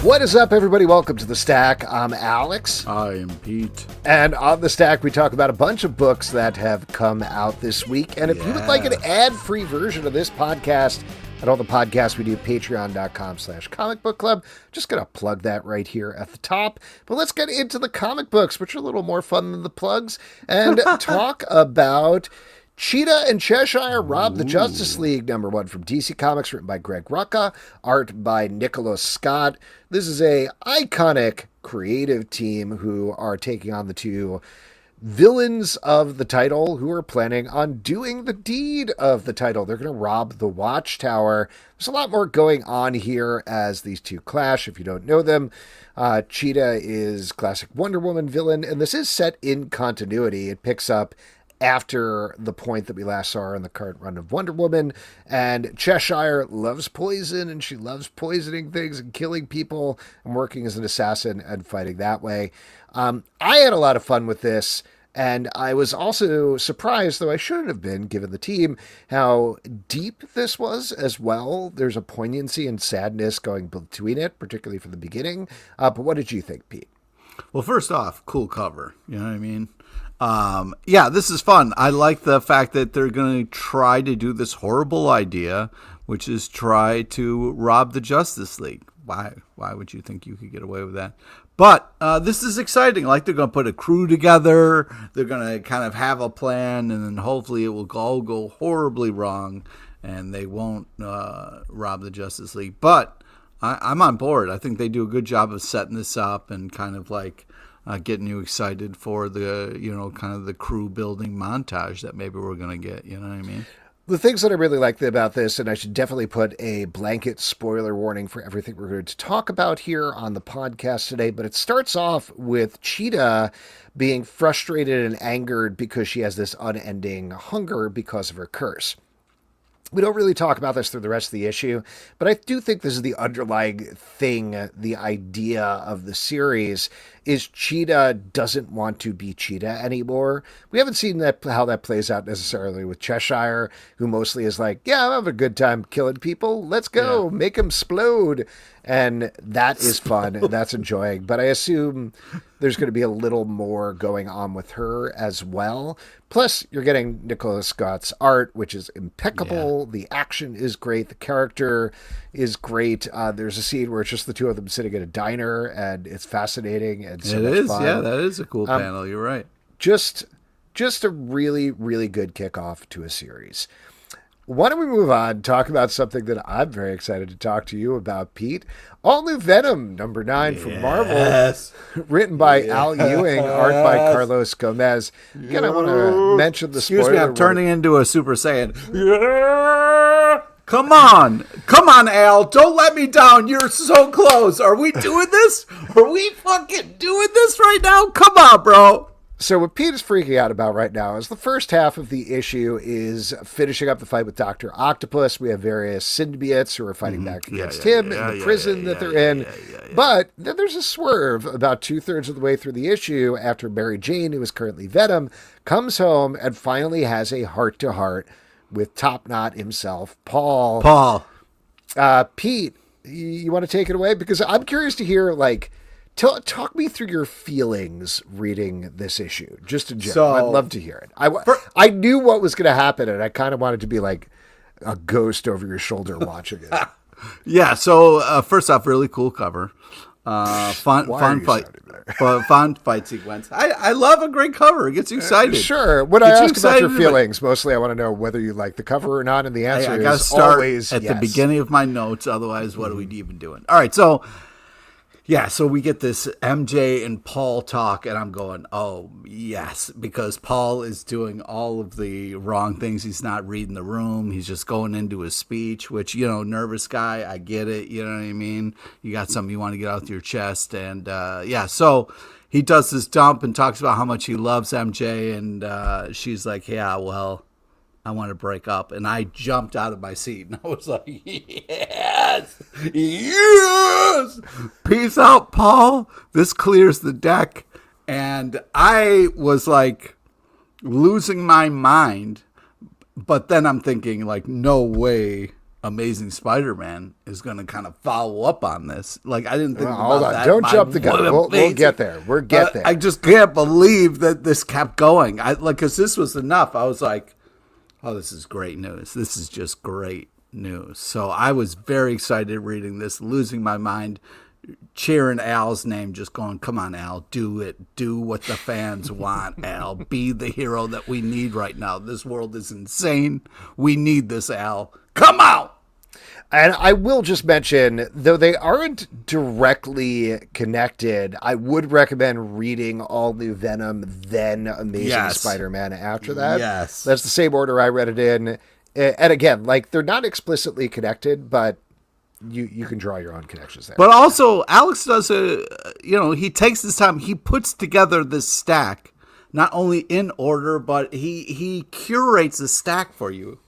What is up, everybody? Welcome to The Stack. I'm Alex. I am Pete. And on The Stack, we talk about a bunch of books that have come out this week. And if you would like an ad-free version of this podcast and all the podcasts we do, patreon.com/comic book club. Just going to plug that right here at the top. But let's get into the comic books, which are a little more fun than the plugs, and talk about Cheetah and Cheshire Rob the Justice League, #1 from DC Comics, written by Greg Rucka, art by Nicola Scott. This is a iconic creative team who are taking on the two villains of the title who are planning on doing the deed of the title. They're going to rob the Watchtower. There's a lot more going on here as these two clash, if you don't know them. Cheetah is classic Wonder Woman villain, and this is set in continuity. It picks up after the point that we last saw her in the current run of Wonder Woman. And Cheshire loves poison, and she loves poisoning things and killing people and working as an assassin and fighting that way. I had a lot of fun with this, and I was also surprised, though I shouldn't have been, given the team, how deep this was as well. There's a poignancy and sadness going between it, particularly for the beginning. But what did you think, Pete? Well, first off, cool cover. You know what I mean? Yeah, this is fun. I like the fact that they're going to try to do this horrible idea, which is try to rob the Justice League. Why would you think you could get away with that? But this is exciting. Like, they're going to put a crew together. They're going to kind of have a plan, and then hopefully it will all go horribly wrong, and they won't rob the Justice League. But I'm on board. I think they do a good job of setting this up and kind of like getting you excited for the, kind of the crew building montage that maybe we're going to get, you know what I mean? The things that I really liked about this, and I should definitely put a blanket spoiler warning for everything we're going to talk about here on the podcast today, but it starts off with Cheetah being frustrated and angered because she has this unending hunger because of her curse. We don't really talk about this through the rest of the issue, but I do think this is the underlying thing, the idea of the series, is Cheetah doesn't want to be Cheetah anymore. We haven't seen how that plays out necessarily with Cheshire, who mostly is like, yeah, I'm having a good time killing people. Let's go, make them explode. And that is fun, and that's enjoying. But I assume there's going to be a little more going on with her as well. Plus, you're getting Nicola Scott's art, which is impeccable. Yeah. The action is great. The character is great. There's a scene where it's just the two of them sitting at a diner, and it's fascinating and so much fun. Yeah, that is a cool panel. You're right. Just a really, really good kickoff to a series. Why don't we move on and talk about something that I'm very excited to talk to you about, Pete? All new Venom, #9 from Marvel, written by Al Ewing, art by Carlos Gómez. Again, I want to mention the spoiler. Excuse me, I'm turning into a Super Saiyan. Yeah! Come on, Al, don't let me down. You're so close. Are we doing this? Are we fucking doing this right now? Come on, bro. So what Pete is freaking out about right now is the first half of the issue is finishing up the fight with Dr. Octopus. We have various symbiotes who are fighting back against him in the prison that they're in. But then there's a swerve about 2/3 of the way through the issue after Mary Jane, who is currently Venom, comes home and finally has a heart-to-heart with Top Knot himself, Paul. Pete, you want to take it away? Because I'm curious to hear, talk me through your feelings reading this issue, just in general. I'd love to hear it. I knew what was going to happen, and I kind of wanted to be like a ghost over your shoulder watching it. Yeah. So first off, really cool cover. Fun fight sequence. I love a great cover. It gets you excited. Sure. When I ask about your feelings, mostly I want to know whether you like the cover or not, and the answer I gotta is start always at yes. the beginning of my notes. Otherwise, what are we even doing? All right. So we get this MJ and Paul talk, and I'm going, oh, yes, because Paul is doing all of the wrong things. He's not reading the room. He's just going into his speech, which, nervous guy, I get it. You know what I mean? You got something you want to get out your chest. And, so he does this dump and talks about how much he loves MJ, and she's like, yeah, well, I want to break up. And I jumped out of my seat and I was like, yes, peace out, Paul. This clears the deck. And I was like losing my mind. But then I'm thinking, like, no way Amazing Spider-Man is going to kind of follow up on this. Like, I didn't think about hold on. that. Don't jump the gun. We'll get there. We'll get there. I just can't believe that this kept going. Because this was enough. I was like, oh, this is great news. This is just great news. So I was very excited reading this, losing my mind, cheering Al's name, just going, come on, Al, do it. Do what the fans want, Al. Be the hero that we need right now. This world is insane. We need this, Al. Come out! And I will just mention, though they aren't directly connected, I would recommend reading All New Venom, then Amazing Spider-Man after that. Yes. That's the same order I read it in. And again, like, they're not explicitly connected, but you can draw your own connections there. But also, Alex does he takes this time, he puts together this stack, not only in order, but he curates a stack for you.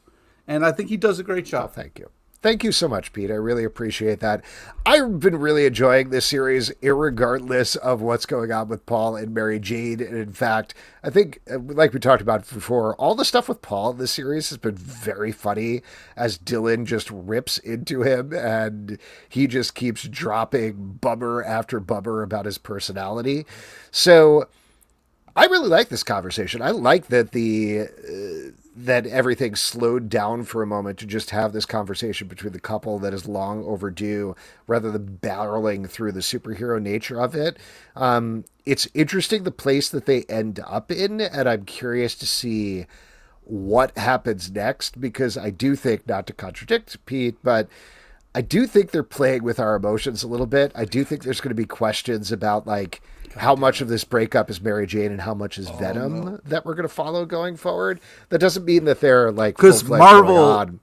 And I think he does a great job. Oh, thank you. Thank you so much, Pete. I really appreciate that. I've been really enjoying this series, irregardless of what's going on with Paul and Mary Jane. And in fact, I think, like we talked about before, all the stuff with Paul in this series has been very funny as Dylan just rips into him and he just keeps dropping bummer after bummer about his personality. So I really like this conversation. I like that that everything slowed down for a moment to just have this conversation between the couple that is long overdue, rather than barreling through the superhero nature of it. It's interesting the place that they end up in, and I'm curious to see what happens next, because I do think, not to contradict Pete, but I do think they're playing with our emotions a little bit. I do think there's going to be questions about, like, how much of this breakup is Mary Jane and how much is Venom that we're going to follow going forward. That doesn't mean that they're, like, because Marvel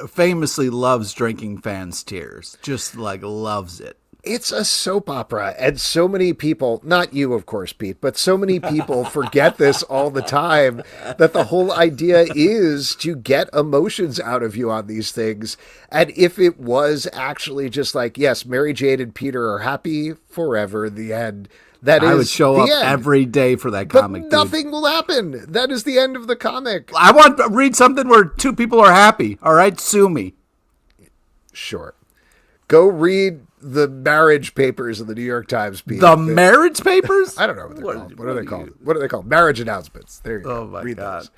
famously loves drinking fans' tears, just like loves it. It's a soap opera, and so many people, not you, of course, Pete, but so many people forget this all the time, that the whole idea is to get emotions out of you on these things. And if it was actually just like, yes, Mary Jane and Peter are happy forever, the end, I would show up every day for that comic. But nothing will happen. That is the end of the comic. I want to read something where two people are happy. All right, sue me. Sure. Go read the marriage papers of the New York Times. Pete. The marriage papers? I don't know what they're called. What are they called? What are they called? Marriage announcements. There you go. Oh, my read God. Those.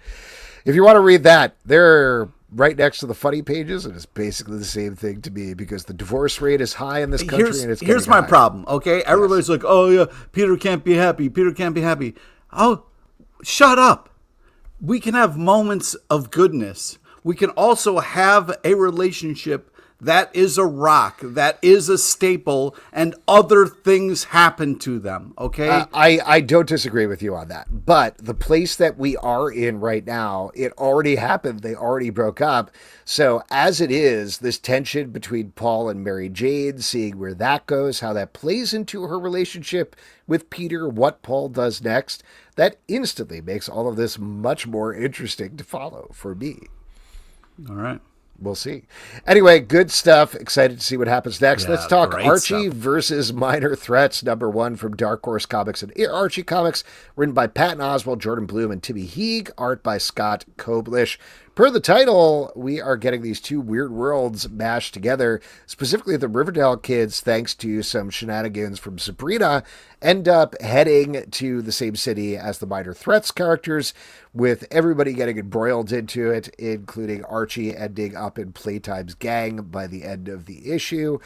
If you want to read that, they're right next to the funny pages, and it's basically the same thing to me, because the divorce rate is high in this country, and it's here's my problem, okay? Everybody's like, oh, yeah, Peter can't be happy. Peter can't be happy. Oh, shut up. We can have moments of goodness. We can also have a relationship that is a rock, that is a staple, and other things happen to them, okay? I don't disagree with you on that. But the place that we are in right now, it already happened. They already broke up. So as it is, this tension between Paul and Mary Jane, seeing where that goes, how that plays into her relationship with Peter, what Paul does next, that instantly makes all of this much more interesting to follow for me. All right. We'll see. Anyway, good stuff. Excited to see what happens next. Yeah, let's talk Archie stuff. versus Minor Threats, #1 from Dark Horse Comics and Archie Comics, written by Patton Oswalt, Jordan Blum, and Timmy Heague, art by Scott Koblish. Per the title, we are getting these two weird worlds mashed together. Specifically, the Riverdale kids, thanks to some shenanigans from Sabrina, end up heading to the same city as the Minor Threats characters, with everybody getting embroiled into it, including Archie ending up in Playtime's gang by the end of the issue.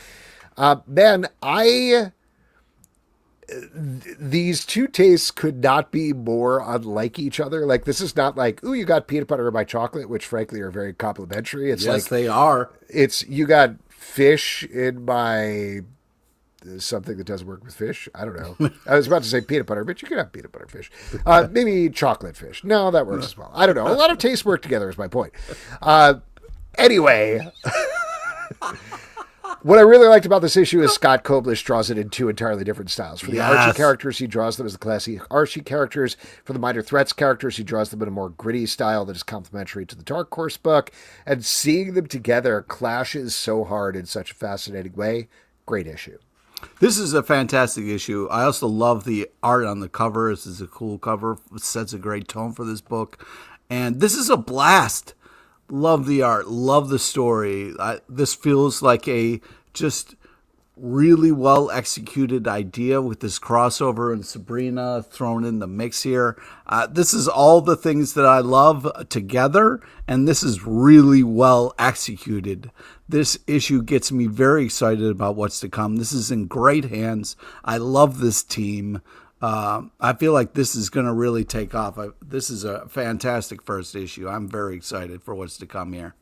These two tastes could not be more unlike each other. Like, this is not like, ooh, you got peanut butter in my chocolate, which frankly are very complimentary. It's yes, like, they are. It's, you got fish in my something that doesn't work with fish. I don't know. I was about to say peanut butter, but you could have peanut butter fish. Maybe chocolate fish. No, that works as well. I don't know. A lot of tastes work together is my point. Anyway. What I really liked about this issue is Scott Koblish draws it in two entirely different styles. For the Archie characters, he draws them as the classic Archie characters. For the Minor Threats characters, he draws them in a more gritty style that is complementary to the Dark Horse book. And seeing them together clashes so hard in such a fascinating way. Great issue. This is a fantastic issue. I also love the art on the cover. This is a cool cover. It sets a great tone for this book. And this is a blast. Love the art. Love the story. This feels like a just really well executed idea with this crossover and Sabrina thrown in the mix here. This is all the things that I love together, and this is really well executed. This issue gets me very excited about what's to come. This is in great hands. I love this team. I feel like this is going to really take off. This is a fantastic first issue. I'm very excited for what's to come here.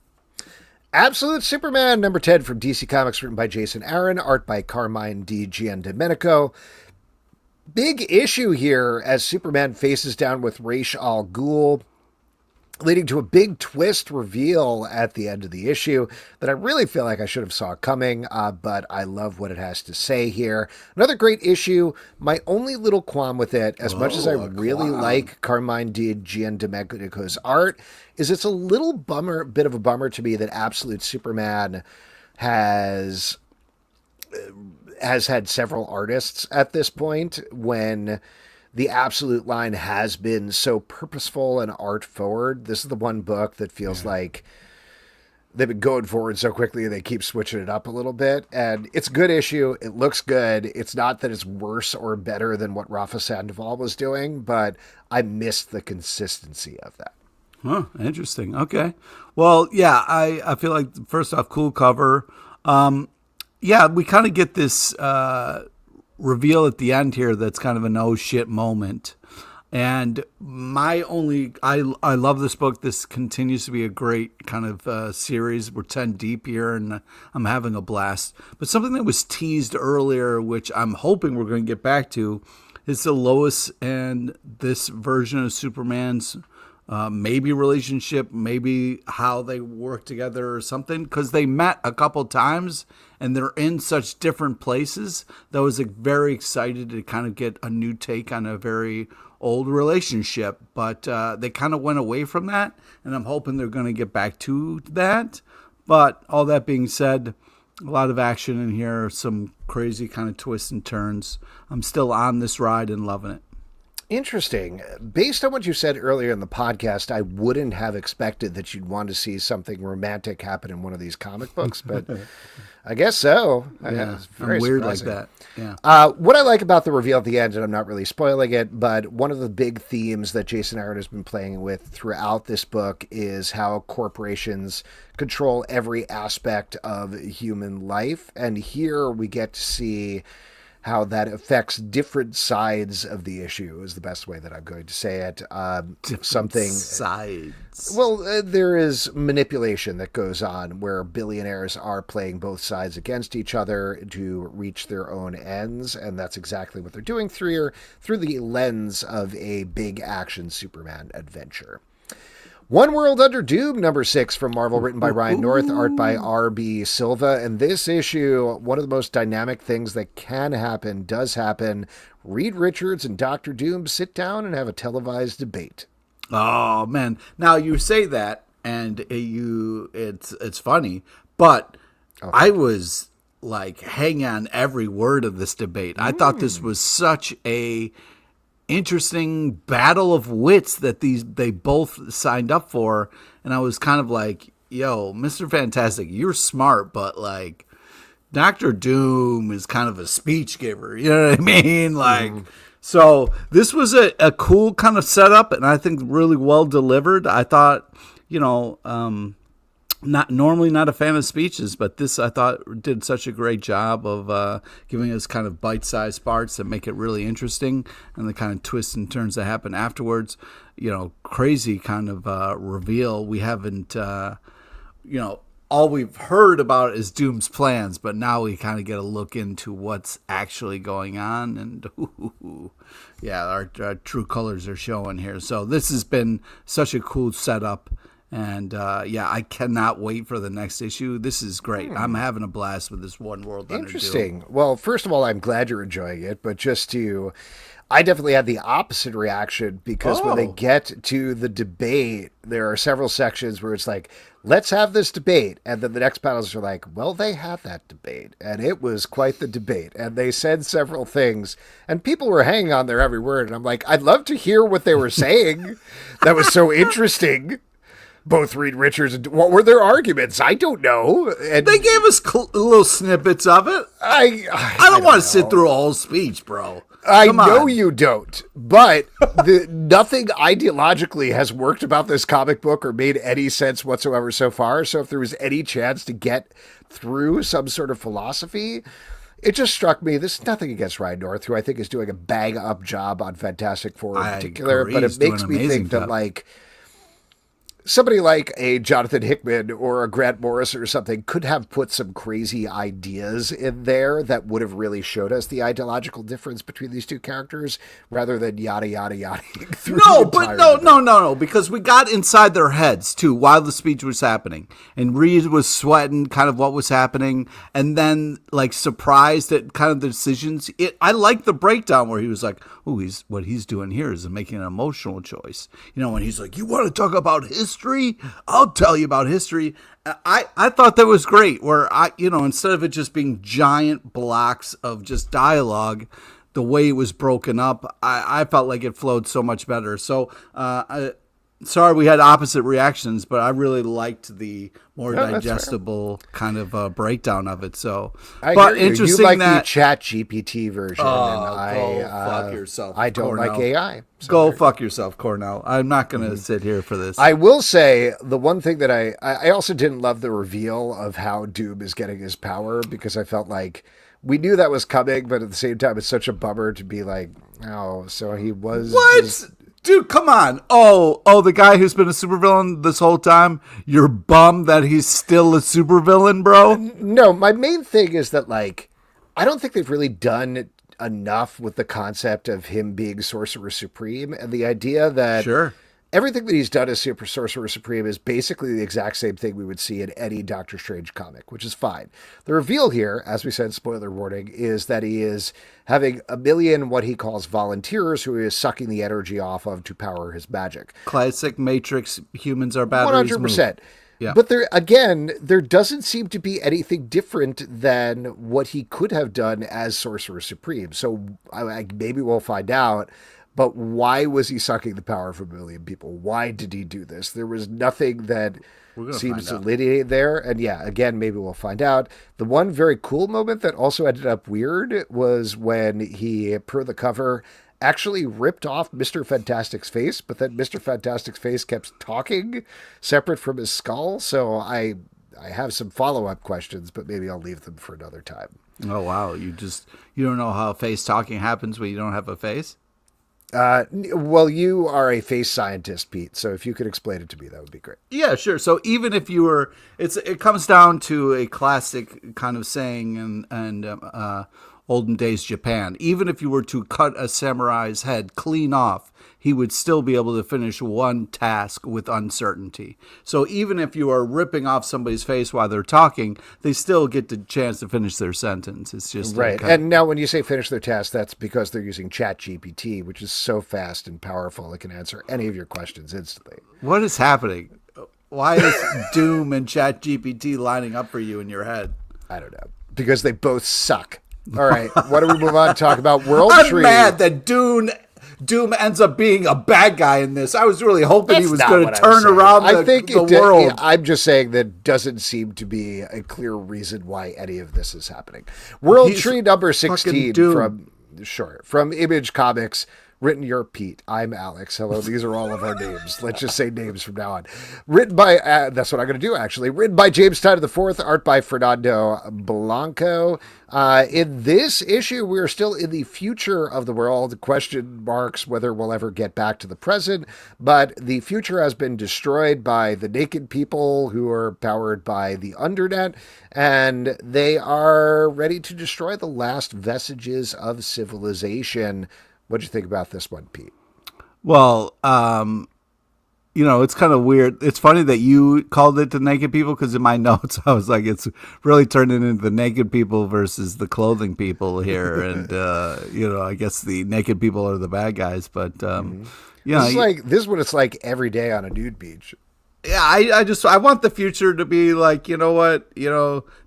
Absolute Superman, number 10 from DC Comics, written by Jason Aaron, art by Carmine Di Giandomenico. Big issue here as Superman faces down with Ra's al Ghul, leading to a big twist reveal at the end of the issue that I really feel like I should have saw coming, but I love what it has to say here. Another great issue. My only little qualm with it, as much as I really like Carmine Di Giandomenico's art, is it's a little bit of a bummer to me that Absolute Superman has had several artists at this point when the Absolute line has been so purposeful and art forward. This is the one book that feels like they've been going forward so quickly they keep switching it up a little bit. And it's a good issue. It looks good. It's not that it's worse or better than what Rafa Sandoval was doing, but I missed the consistency of that. Huh, interesting. Okay. Well, yeah, I feel like, first off, cool cover. Yeah, we kind of get this reveal at the end here that's kind of an oh shit moment. And I love this book. This continues to be a great kind of series. We're 10 deep here, and I'm having a blast. But something that was teased earlier, which I'm hoping we're going to get back to, is the Lois and this version of Superman's maybe relationship, maybe how they work together or something, because they met a couple times and they're in such different places that I was very excited to kind of get a new take on a very old relationship, but they kind of went away from that, and I'm hoping they're going to get back to that. But all that being said, a lot of action in here, some crazy kind of twists and turns. I'm still on this ride and loving it. Interesting. Based on what you said earlier in the podcast, I wouldn't have expected that you'd want to see something romantic happen in one of these comic books, but I guess so. Yeah, it's very weird surprising. like that. Yeah. What I like about the reveal at the end, and I'm not really spoiling it, but one of the big themes that Jason Aaron has been playing with throughout this book is how corporations control every aspect of human life. And here we get to see how that affects different sides of the issue is the best way that I'm going to say it. Something sides. Well, there is manipulation that goes on where billionaires are playing both sides against each other to reach their own ends, and that's exactly what they're doing through the lens of a big action Superman adventure. One World Under Doom, number 6 from Marvel, written by Ryan North, art by R.B. Silva. And this issue, one of the most dynamic things that can happen, does happen. Reed Richards and Dr. Doom sit down and have a televised debate. Oh, man. Now, you say that, and it's funny, but okay. I was, like, hanging on every word of this debate. I thought this was such a interesting battle of wits that they both signed up for, and I was kind of like, yo, Mr. Fantastic, you're smart, but like Dr. Doom is kind of a speech giver, you know what I mean? Like, so this was a cool kind of setup, and I think really well delivered. I thought, not a fan of speeches, but this I thought did such a great job of giving us kind of bite-sized parts that make it really interesting, and the kind of twists and turns that happen afterwards. Crazy kind of reveal. We haven't, all we've heard about is Doom's plans, but now we kind of get a look into what's actually going on, and our true colors are showing here. So this has been such a cool setup. And, I cannot wait for the next issue. This is great. I'm having a blast with this One World Under Doom. Interesting. Well, first of all, I'm glad you're enjoying it, but I definitely had the opposite reaction because when they get to the debate, there are several sections where it's like, let's have this debate. And then the next panels are like, well, they had that debate. And it was quite the debate. And they said several things, and people were hanging on their every word. And I'm like, I'd love to hear what they were saying. That was so interesting. both Reed Richards and what were their arguments? I don't know. And they gave us little snippets of it. I don't want to sit through a whole speech, bro. I know you don't, but nothing ideologically has worked about this comic book or made any sense whatsoever so far. So if there was any chance to get through some sort of philosophy, it just struck me. This is nothing against Ryan North, who I think is doing a bang up job on Fantastic Four in particular, but it makes me think that like somebody like a Jonathan Hickman or a Grant Morrison or something could have put some crazy ideas in there that would have really showed us the ideological difference between these two characters rather than yada, yada, yada. No, because we got inside their heads too while the speech was happening. And Reed was sweating kind of what was happening and then like surprised at kind of the decisions. I like the breakdown where he was like, oh, what he's doing here is making an emotional choice. You know, when he's like, you want to talk about history? I'll tell you about history. I thought that was great where instead of it just being giant blocks of just dialogue, the way it was broken up, I felt like it flowed so much better. So sorry we had opposite reactions, but I really liked the more digestible kind of breakdown of it. So, but interesting you like that the Chat GPT version, and fuck yourself. I don't Cornell. like AI. Go fuck yourself, Cornell. I'm not going to sit here for this. I will say the one thing that I also didn't love the reveal of how Doom is getting his power because I felt like we knew that was coming, but at the same time, it's such a bummer to be like, oh, so he was what? Dude, come on. Oh, the guy who's been a supervillain this whole time, you're bummed that he's still a supervillain, bro? No, my main thing is that, like, I don't think they've really done enough with the concept of him being Sorcerer Supreme and the idea that everything that he's done as Super Sorcerer Supreme is basically the exact same thing we would see in any Doctor Strange comic, which is fine. The reveal here, as we said, spoiler warning, is that he is having a million what he calls volunteers who he is sucking the energy off of to power his magic. Classic Matrix, humans are batteries. 100%. Yeah. But there doesn't seem to be anything different than what he could have done as Sorcerer Supreme. So maybe we'll find out. But why was he sucking the power from a million people? Why did he do this? There was nothing that seems to delineate there. And yeah, again, maybe we'll find out. The one very cool moment that also ended up weird was when he, per the cover, actually ripped off Mr. Fantastic's face, but then Mr. Fantastic's face kept talking separate from his skull. So I have some follow-up questions, but maybe I'll leave them for another time. Oh, wow. You don't know how face talking happens when you don't have a face? Well, you are a face scientist, Pete, so if you could explain it to me, that would be great. Yeah, sure. So even if you were, it comes down to a classic kind of saying and olden days Japan. Even if you were to cut a samurai's head clean off, he would still be able to finish one task with uncertainty. So even if you are ripping off somebody's face while they're talking, they still get the chance to finish their sentence. It's just right. And now when you say finish their task, that's because they're using Chat GPT, which is so fast and powerful it can answer any of your questions instantly. What is happening? Why is Doom and Chat GPT lining up for you in your head? I don't know. Because they both suck. All right. Why don't we move on and talk about World Tree? I'm mad that Doom ends up being a bad guy in this. I was really hoping he was going to turn around the world. I'm just saying that doesn't seem to be a clear reason why any of this is happening. World Tree number 16 from Image Comics. Written, you're Pete. I'm Alex. Hello, these are all of our names. Let's just say names from now on. Written by, that's what I'm going to do, actually. Written by James Tynion IV, art by Fernando Blanco. In this issue, we're still in the future of the world. Question marks whether we'll ever get back to the present. But the future has been destroyed by the naked people who are powered by the Undernet. And they are ready to destroy the last vestiges of civilization. What do you think about this one, Pete? Well, it's kind of weird. It's funny that you called it the naked people because in my notes I was like, it's really turning into the naked people versus the clothing people here, and I guess the naked people are the bad guys. But this is what it's like every day on a nude beach. Yeah, I want the future to be like, you know what,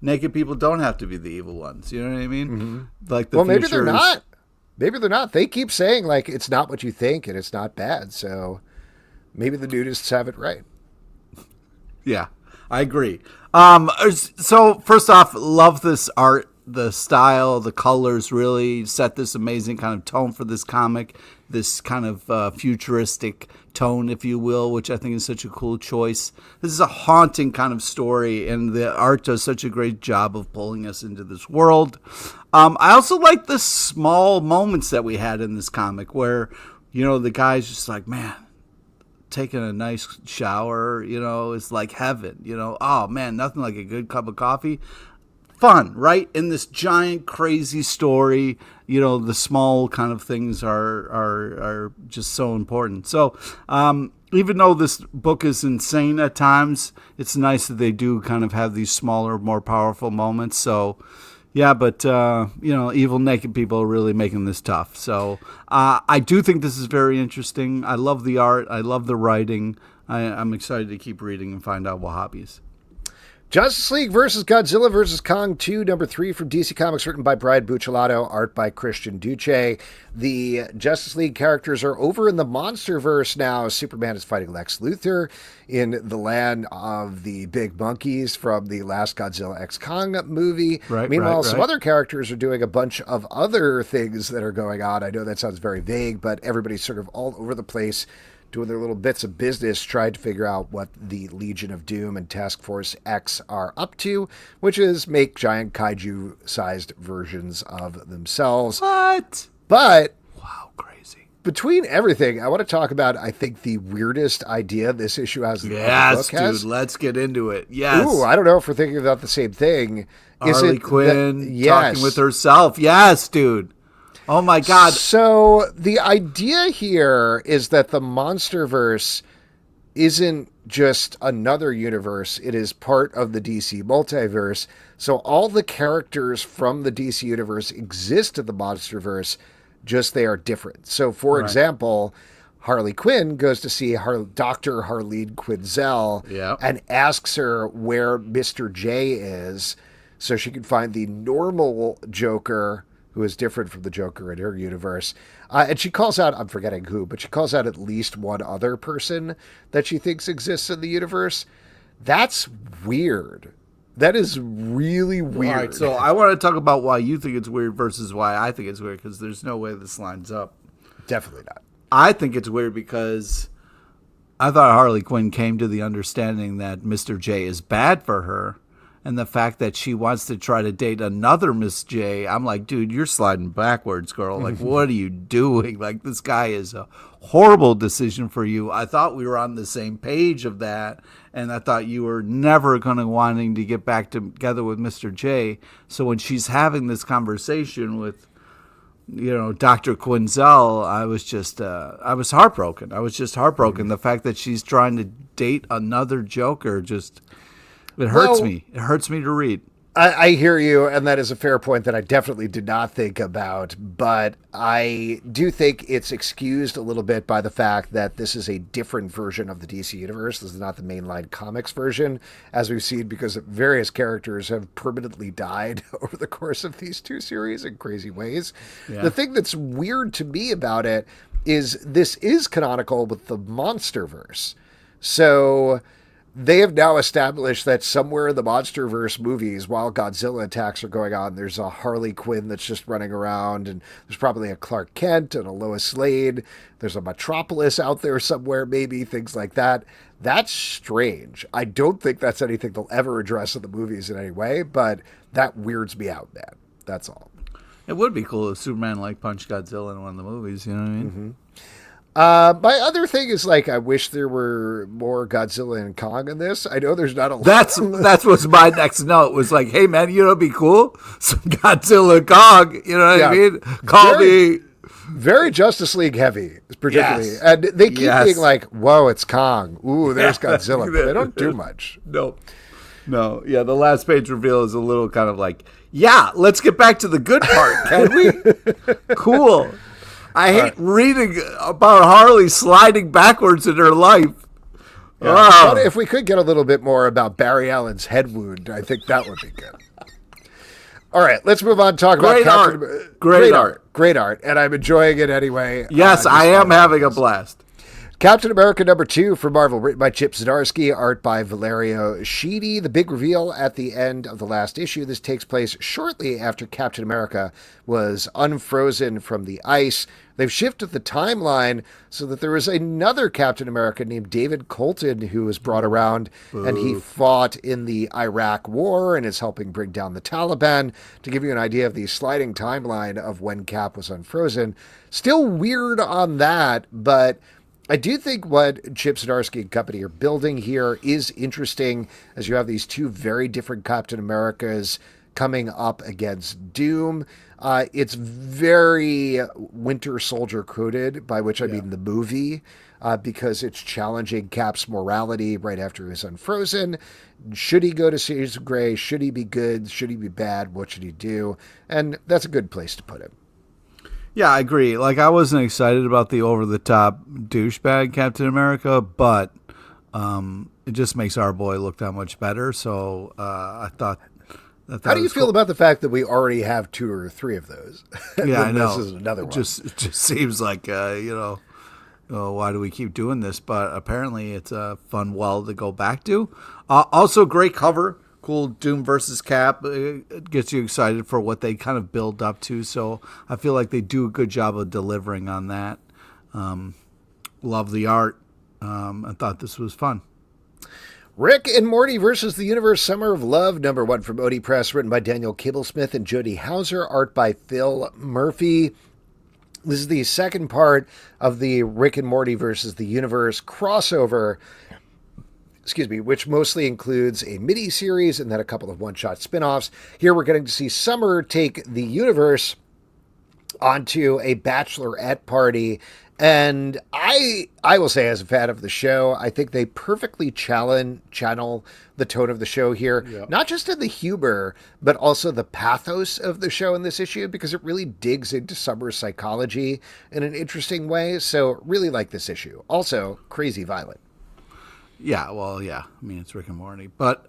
naked people don't have to be the evil ones. You know what I mean? Mm-hmm. Like the maybe they're not. Maybe they're not. They keep saying, like, it's not what you think and it's not bad. So maybe the nudists have it right. Yeah, I agree. So first off, love this art, the style, the colors really set this amazing kind of tone for this comic, this kind of futuristic tone, if you will, which I think is such a cool choice. This is a haunting kind of story, and the art does such a great job of pulling us into this world. I also like the small moments that we had in this comic where, the guy's just like, man, taking a nice shower, is like heaven, oh man, nothing like a good cup of coffee. Fun, right? In this giant crazy story, the small kind of things are just so important. So even though this book is insane at times, it's nice that they do kind of have these smaller, more powerful moments. So yeah, but evil naked people are really making this tough. So I do think this is very interesting. I love the art. I love the writing. I'm excited to keep reading and find out what hobbies. Justice League versus Godzilla versus Kong 2, number 3 from DC Comics, written by Brian Buccellato, art by Christian Duce. The Justice League characters are over in the Monsterverse now. Superman is fighting Lex Luthor in the land of the big monkeys from the last Godzilla x Kong movie. Meanwhile, some other characters are doing a bunch of other things that are going on. I know that sounds very vague, but everybody's sort of all over the place, doing their little bits of business, trying to figure out what the Legion of Doom and Task Force X are up to, which is make giant kaiju-sized versions of themselves. What? But wow, crazy. Between everything, I want to talk about, I think, the weirdest idea this issue has. Yes, dude, let's get into it. Yes. Ooh, I don't know if we're thinking about the same thing. Harley Quinn talking with herself. Yes, dude. Oh my God. So the idea here is that the Monsterverse isn't just another universe. It is part of the DC multiverse. So all the characters from the DC universe exist in the Monsterverse, just they are different. So for example, Harley Quinn goes to see Dr. Harleen Quinzel and asks her where Mr. J is so she can find the normal Joker, who is different from the Joker in her universe. And she calls out, I'm forgetting who, but she calls out at least one other person that she thinks exists in the universe. That's weird. That is really weird. All right, so I want to talk about why you think it's weird versus why I think it's weird, because there's no way this lines up. Definitely not. I think it's weird because I thought Harley Quinn came to the understanding that Mr. J is bad for her. And the fact that she wants to try to date another Miss J, I'm like, dude, you're sliding backwards, girl. Like, what are you doing? Like, this guy is a horrible decision for you. I thought we were on the same page of that, and I thought you were never going to wanting to get back together with Mr. J. So when she's having this conversation with, Dr. Quinzel, I was just, I was heartbroken. I was just heartbroken. The fact that she's trying to date another Joker just... It hurts me. It hurts me to read. I hear you, and that is a fair point that I definitely did not think about, but I do think it's excused a little bit by the fact that this is a different version of the DC Universe. This is not the mainline comics version, as we've seen, because various characters have permanently died over the course of these two series in crazy ways. Yeah. The thing that's weird to me about it is this is canonical with the Monsterverse. So they have now established that somewhere in the Monsterverse movies, while Godzilla attacks are going on, there's a Harley Quinn that's just running around, and there's probably a Clark Kent and a Lois Lane. There's a Metropolis out there somewhere, maybe, things like that. That's strange. I don't think that's anything they'll ever address in the movies in any way, but that weirds me out, man. That's all. It would be cool if Superman punched Godzilla in one of the movies, you know what I mean? Mm-hmm. My other thing is, I wish there were more Godzilla and Kong in this. I know there's not a lot. That's what's my next note was like, hey, man, it'd be cool? Some Godzilla and Kong, you know what I mean? Call me. Very Justice League heavy, particularly. Yes. And they keep being like, whoa, it's Kong. Ooh, there's Godzilla. But they don't do much. No. Yeah, the last page reveal is a little kind of like, yeah, let's get back to the good part, can we? Cool. I hate reading about Harley sliding backwards in her life. Yeah. Oh. But if we could get a little bit more about Barry Allen's head wound, I think that would be good. All right, let's move on. Talk about Great art. Great art, and I'm enjoying it anyway. Yes, I am having a blast. Captain America #2 for Marvel, written by Chip Zdarsky, art by Valerio Schiti. The big reveal at the end of the last issue. This takes place shortly after Captain America was unfrozen from the ice. They've shifted the timeline so that there was another Captain America named David Colton who was brought around, and he fought in the Iraq War and is helping bring down the Taliban. To give you an idea of the sliding timeline of when Cap was unfrozen. Still weird on that, but I do think what Chip Zdarsky and company are building here is interesting, as you have these two very different Captain Americas coming up against Doom. It's very Winter Soldier coded, by which I mean the movie, because it's challenging Cap's morality right after he was unfrozen. Should he go to Shades of Grey? Should he be good? Should he be bad? What should he do? And that's a good place to put him. Yeah, I agree. Like, I wasn't excited about the over-the-top douchebag Captain America, but it just makes our boy look that much better. So I thought that How do you feel cool. about the fact that we already have 2 or 3 of those? Yeah, I know. This is another one. It just seems like, why do we keep doing this? But apparently it's a fun well to go back to. Also, great cover. Cool Doom versus Cap. It gets you excited for what they kind of build up to. So I feel like they do a good job of delivering on that. Love the art. I thought this was fun. Rick and Morty versus the Universe Summer of Love, #1 from Odie Press, written by Daniel Kibblesmith and Jody Hauser, art by Phil Murphy. This is the second part of the Rick and Morty versus the Universe crossover, which mostly includes a mini-series and then a couple of one-shot spin-offs. Here we're getting to see Summer take the universe onto a bachelorette party. And I will say, as a fan of the show, I think they perfectly channel the tone of the show here, not just in the humor, but also the pathos of the show in this issue, because it really digs into Summer's psychology in an interesting way. So really like this issue. Also, crazy violent. Yeah, well, yeah. I mean, it's Rick and Morty. But,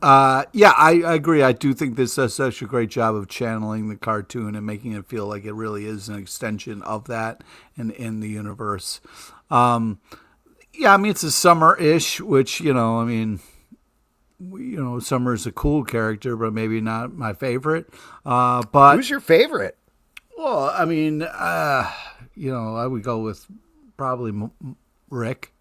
yeah, I agree. I do think this does such a great job of channeling the cartoon and making it feel like it really is an extension of that in the universe. Yeah, I mean, it's a Summer-ish, which, Summer's a cool character, but maybe not my favorite. But who's your favorite? Well, I mean, I would go with probably Rick.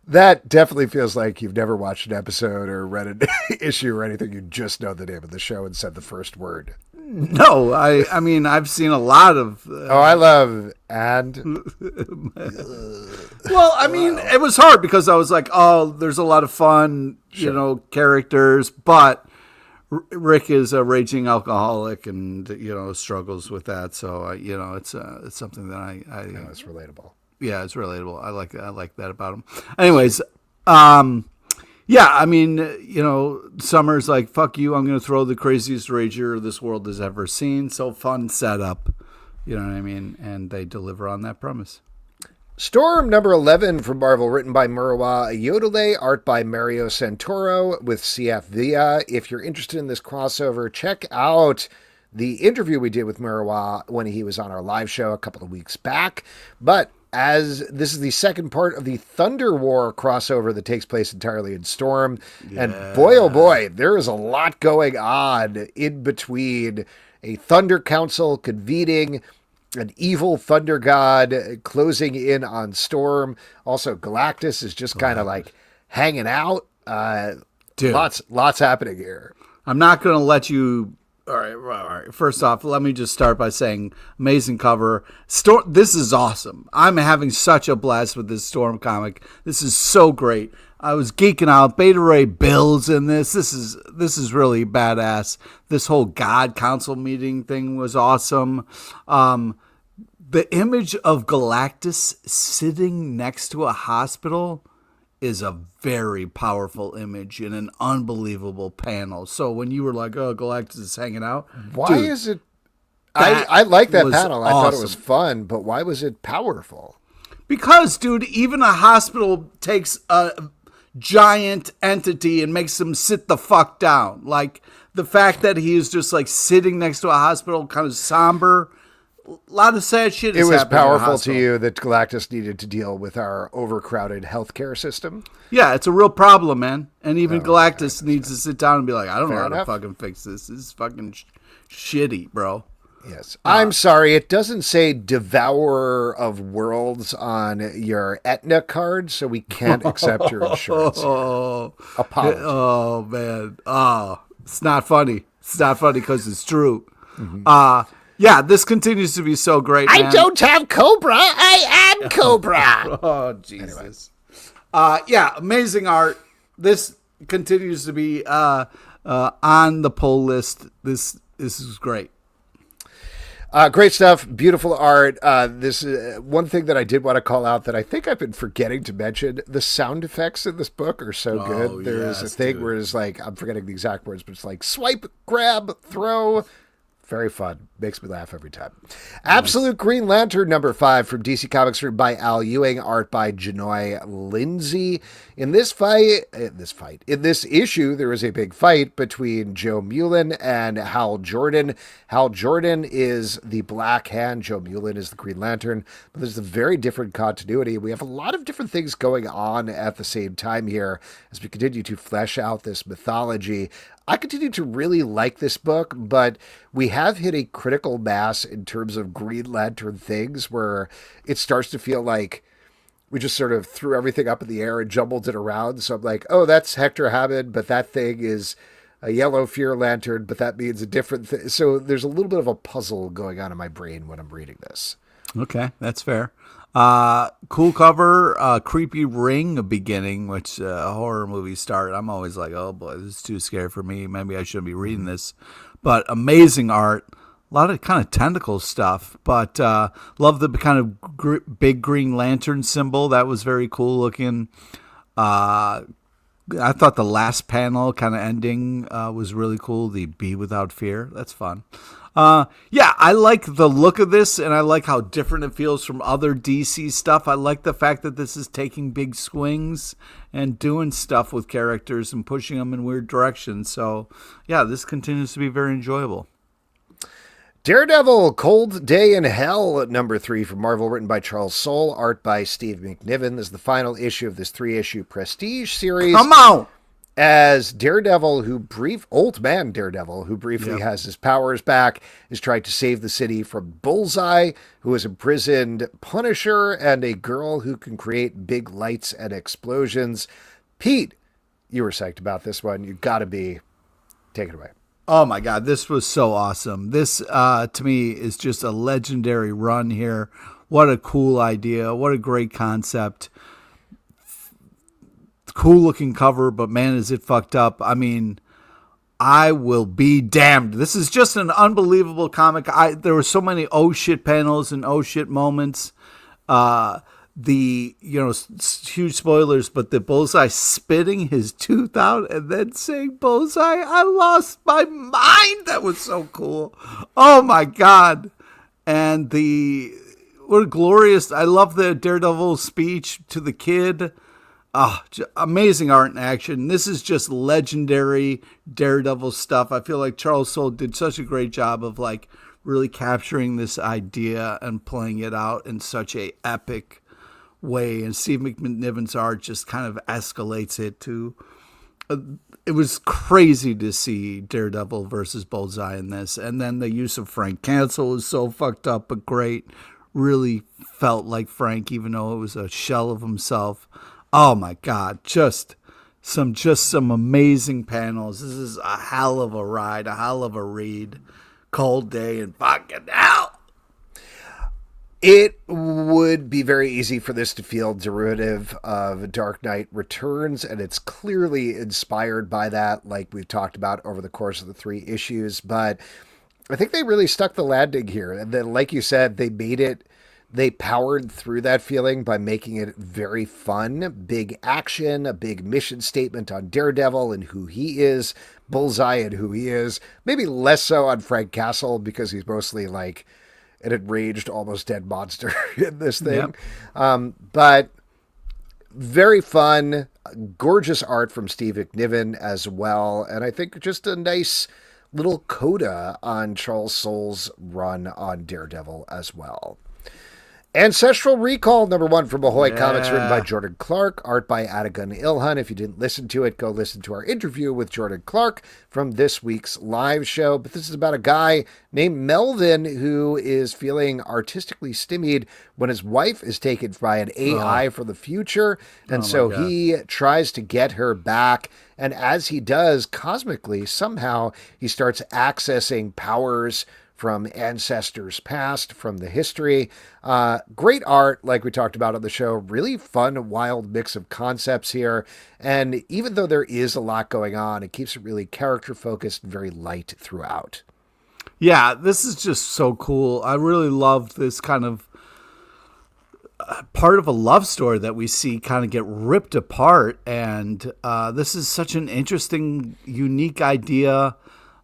That definitely feels like you've never watched an episode or read an issue or anything. You just know the name of the show and said the first word. No, I mean, I've seen a lot of... I love and... Well, I mean, it was hard because I was like, oh, there's a lot of fun, characters, but Rick is a raging alcoholic and, struggles with that. So, it's something that I it's relatable. Yeah, it's relatable. I like that about him. Anyways, yeah, I mean, Summer's like, fuck you, I'm going to throw the craziest rager this world has ever seen. So fun setup, you know what I mean? And they deliver on that promise. Storm #11 from Marvel, written by Murawa Ayodele, art by Mario Santoro with CF Villa. If you're interested in this crossover, check out the interview we did with Murawa when he was on our live show a couple of weeks back. But as this is the second part of the Thunder War crossover that takes place entirely in Storm. Yeah. And boy, oh boy, there is a lot going on in between a Thunder Council convening, an evil Thunder God closing in on Storm. Also, Galactus is just kind of like hanging out. Dude, lots happening here. I'm not going to let you... All right. First off, let me just start by saying, amazing cover. This is awesome. I'm having such a blast with this Storm comic. This is so great. I was geeking out. Beta Ray Bill's in this. This is really badass. This whole God Council meeting thing was awesome. The image of Galactus sitting next to a hospital is a very powerful image in an unbelievable panel. So when you were like, oh, Galactus is hanging out. Why is it? I like that panel. Awesome. I thought it was fun, but why was it powerful? Because, dude, even a hospital takes a giant entity and makes them sit the fuck down. Like, the fact that he is just like sitting next to a hospital, kind of somber, lot of sad shit. It was happening in the powerful to hospital. you that Galactus needed to deal with our overcrowded healthcare system. Yeah, it's a real problem, man. And even Galactus right, needs to sit down and be like, I don't know how enough. to fucking fix this. This is fucking shitty, bro. Yes. I'm sorry. It doesn't say Devourer of Worlds on your Aetna card, so we can't accept your insurance. Apologies. Oh, man. Oh, it's not funny. It's not funny because it's true. Yeah, this continues to be so great, man. I don't have Cobra. I am Cobra. Oh, Jesus. Yeah, amazing art. This continues to be on the poll list. This is great. Great stuff. Beautiful art. This one thing that I did want to call out that I think I've been forgetting to mention. The sound effects in this book are so good. There's a thing where it's like, I'm forgetting the exact words, but it's like swipe, grab, throw. Very fun. Makes me laugh every time. Absolute Green Lantern #5 from DC Comics, written by Al Ewing, art by Janoy Lindsay. In this issue, there is a big fight between Joe Mullen and Hal Jordan. Hal Jordan is the Black Hand. Joe Mullen is the Green Lantern. But there's a very different continuity. We have a lot of different things going on at the same time here as we continue to flesh out this mythology. I continue to really like this book, but we have hit a critical mass in terms of Green Lantern things where it starts to feel like we just sort of threw everything up in the air and jumbled it around. So I'm like, oh, that's Hector Hammond, but that thing is a yellow Fear Lantern, but that means a different thing. So there's a little bit of a puzzle going on in my brain when I'm reading this. Okay, that's fair. Cool cover, creepy ring beginning, which a horror movie start. I'm always like, oh boy, this is too scary for me. Maybe I shouldn't be reading this. But amazing art, a lot of kind of tentacle stuff. But love the kind of big Green Lantern symbol. That was very cool looking. I thought the last panel kind of ending was really cool. The Be Without Fear. That's fun. Yeah, I like the look of this, and I like how different it feels from other DC stuff. I like the fact that this is taking big swings and doing stuff with characters and pushing them in weird directions. So, yeah, this continues to be very enjoyable. Daredevil, Cold Day in Hell, #3 from Marvel, written by Charles Soule, art by Steve McNiven. This is the final issue of this 3-issue prestige series. Come on! As Daredevil, old man Daredevil, who briefly has his powers back, is trying to save the city from Bullseye, who has imprisoned Punisher, and a girl who can create big lights and explosions. Pete, you were psyched about this one. You gotta be. Take it away. Oh my God, this was so awesome. This, to me, is just a legendary run here. What a cool idea. What a great concept. Cool looking cover, but man, is it fucked up. I mean, I will be damned. This is just an unbelievable comic. There were so many oh shit panels and oh shit moments. Huge spoilers, but the Bullseye spitting his tooth out and then saying Bullseye, I lost my mind. That was so cool. Oh my God. And what a glorious, I love the Daredevil speech to the kid. Amazing art and action. This is just legendary Daredevil stuff. I feel like Charles Soule did such a great job of like really capturing this idea and playing it out in such a epic way. And Steve McNiven's art just kind of escalates it to. It was crazy to see Daredevil versus Bullseye in this, and then the use of Frank Cancel was so fucked up but great. Really felt like Frank, even though it was a shell of himself. Oh my God, just some amazing panels. This is a hell of a ride, a hell of a read. Cold Day in fucking hell. It would be very easy for this to feel derivative of Dark Knight Returns, and it's clearly inspired by that, like we've talked about over the course of the 3 issues, but I think they really stuck the landing here. And then, like you said, they powered through that feeling by making it very fun. Big action, a big mission statement on Daredevil and who he is, Bullseye and who he is. Maybe less so on Frank Castle because he's mostly like an enraged, almost dead monster in this thing. Yep. But very fun, gorgeous art from Steve McNiven as well. And I think just a nice little coda on Charles Soule's run on Daredevil as well. Ancestral Recall, #1 from AOY Comics, written by Jordan Clark, art by Adagun Ilhan. If you didn't listen to it, go listen to our interview with Jordan Clark from this week's live show. But this is about a guy named Melvin who is feeling artistically stymied when his wife is taken by an AI for the future. And so he tries to get her back. And as he does, cosmically, somehow he starts accessing powers from ancestors past, from the history. Great art, like we talked about on the show. Really fun, wild mix of concepts here. And even though there is a lot going on, it keeps it really character-focused and very light throughout. Yeah, this is just so cool. I really love this kind of part of a love story that we see kind of get ripped apart. And this is such an interesting, unique idea.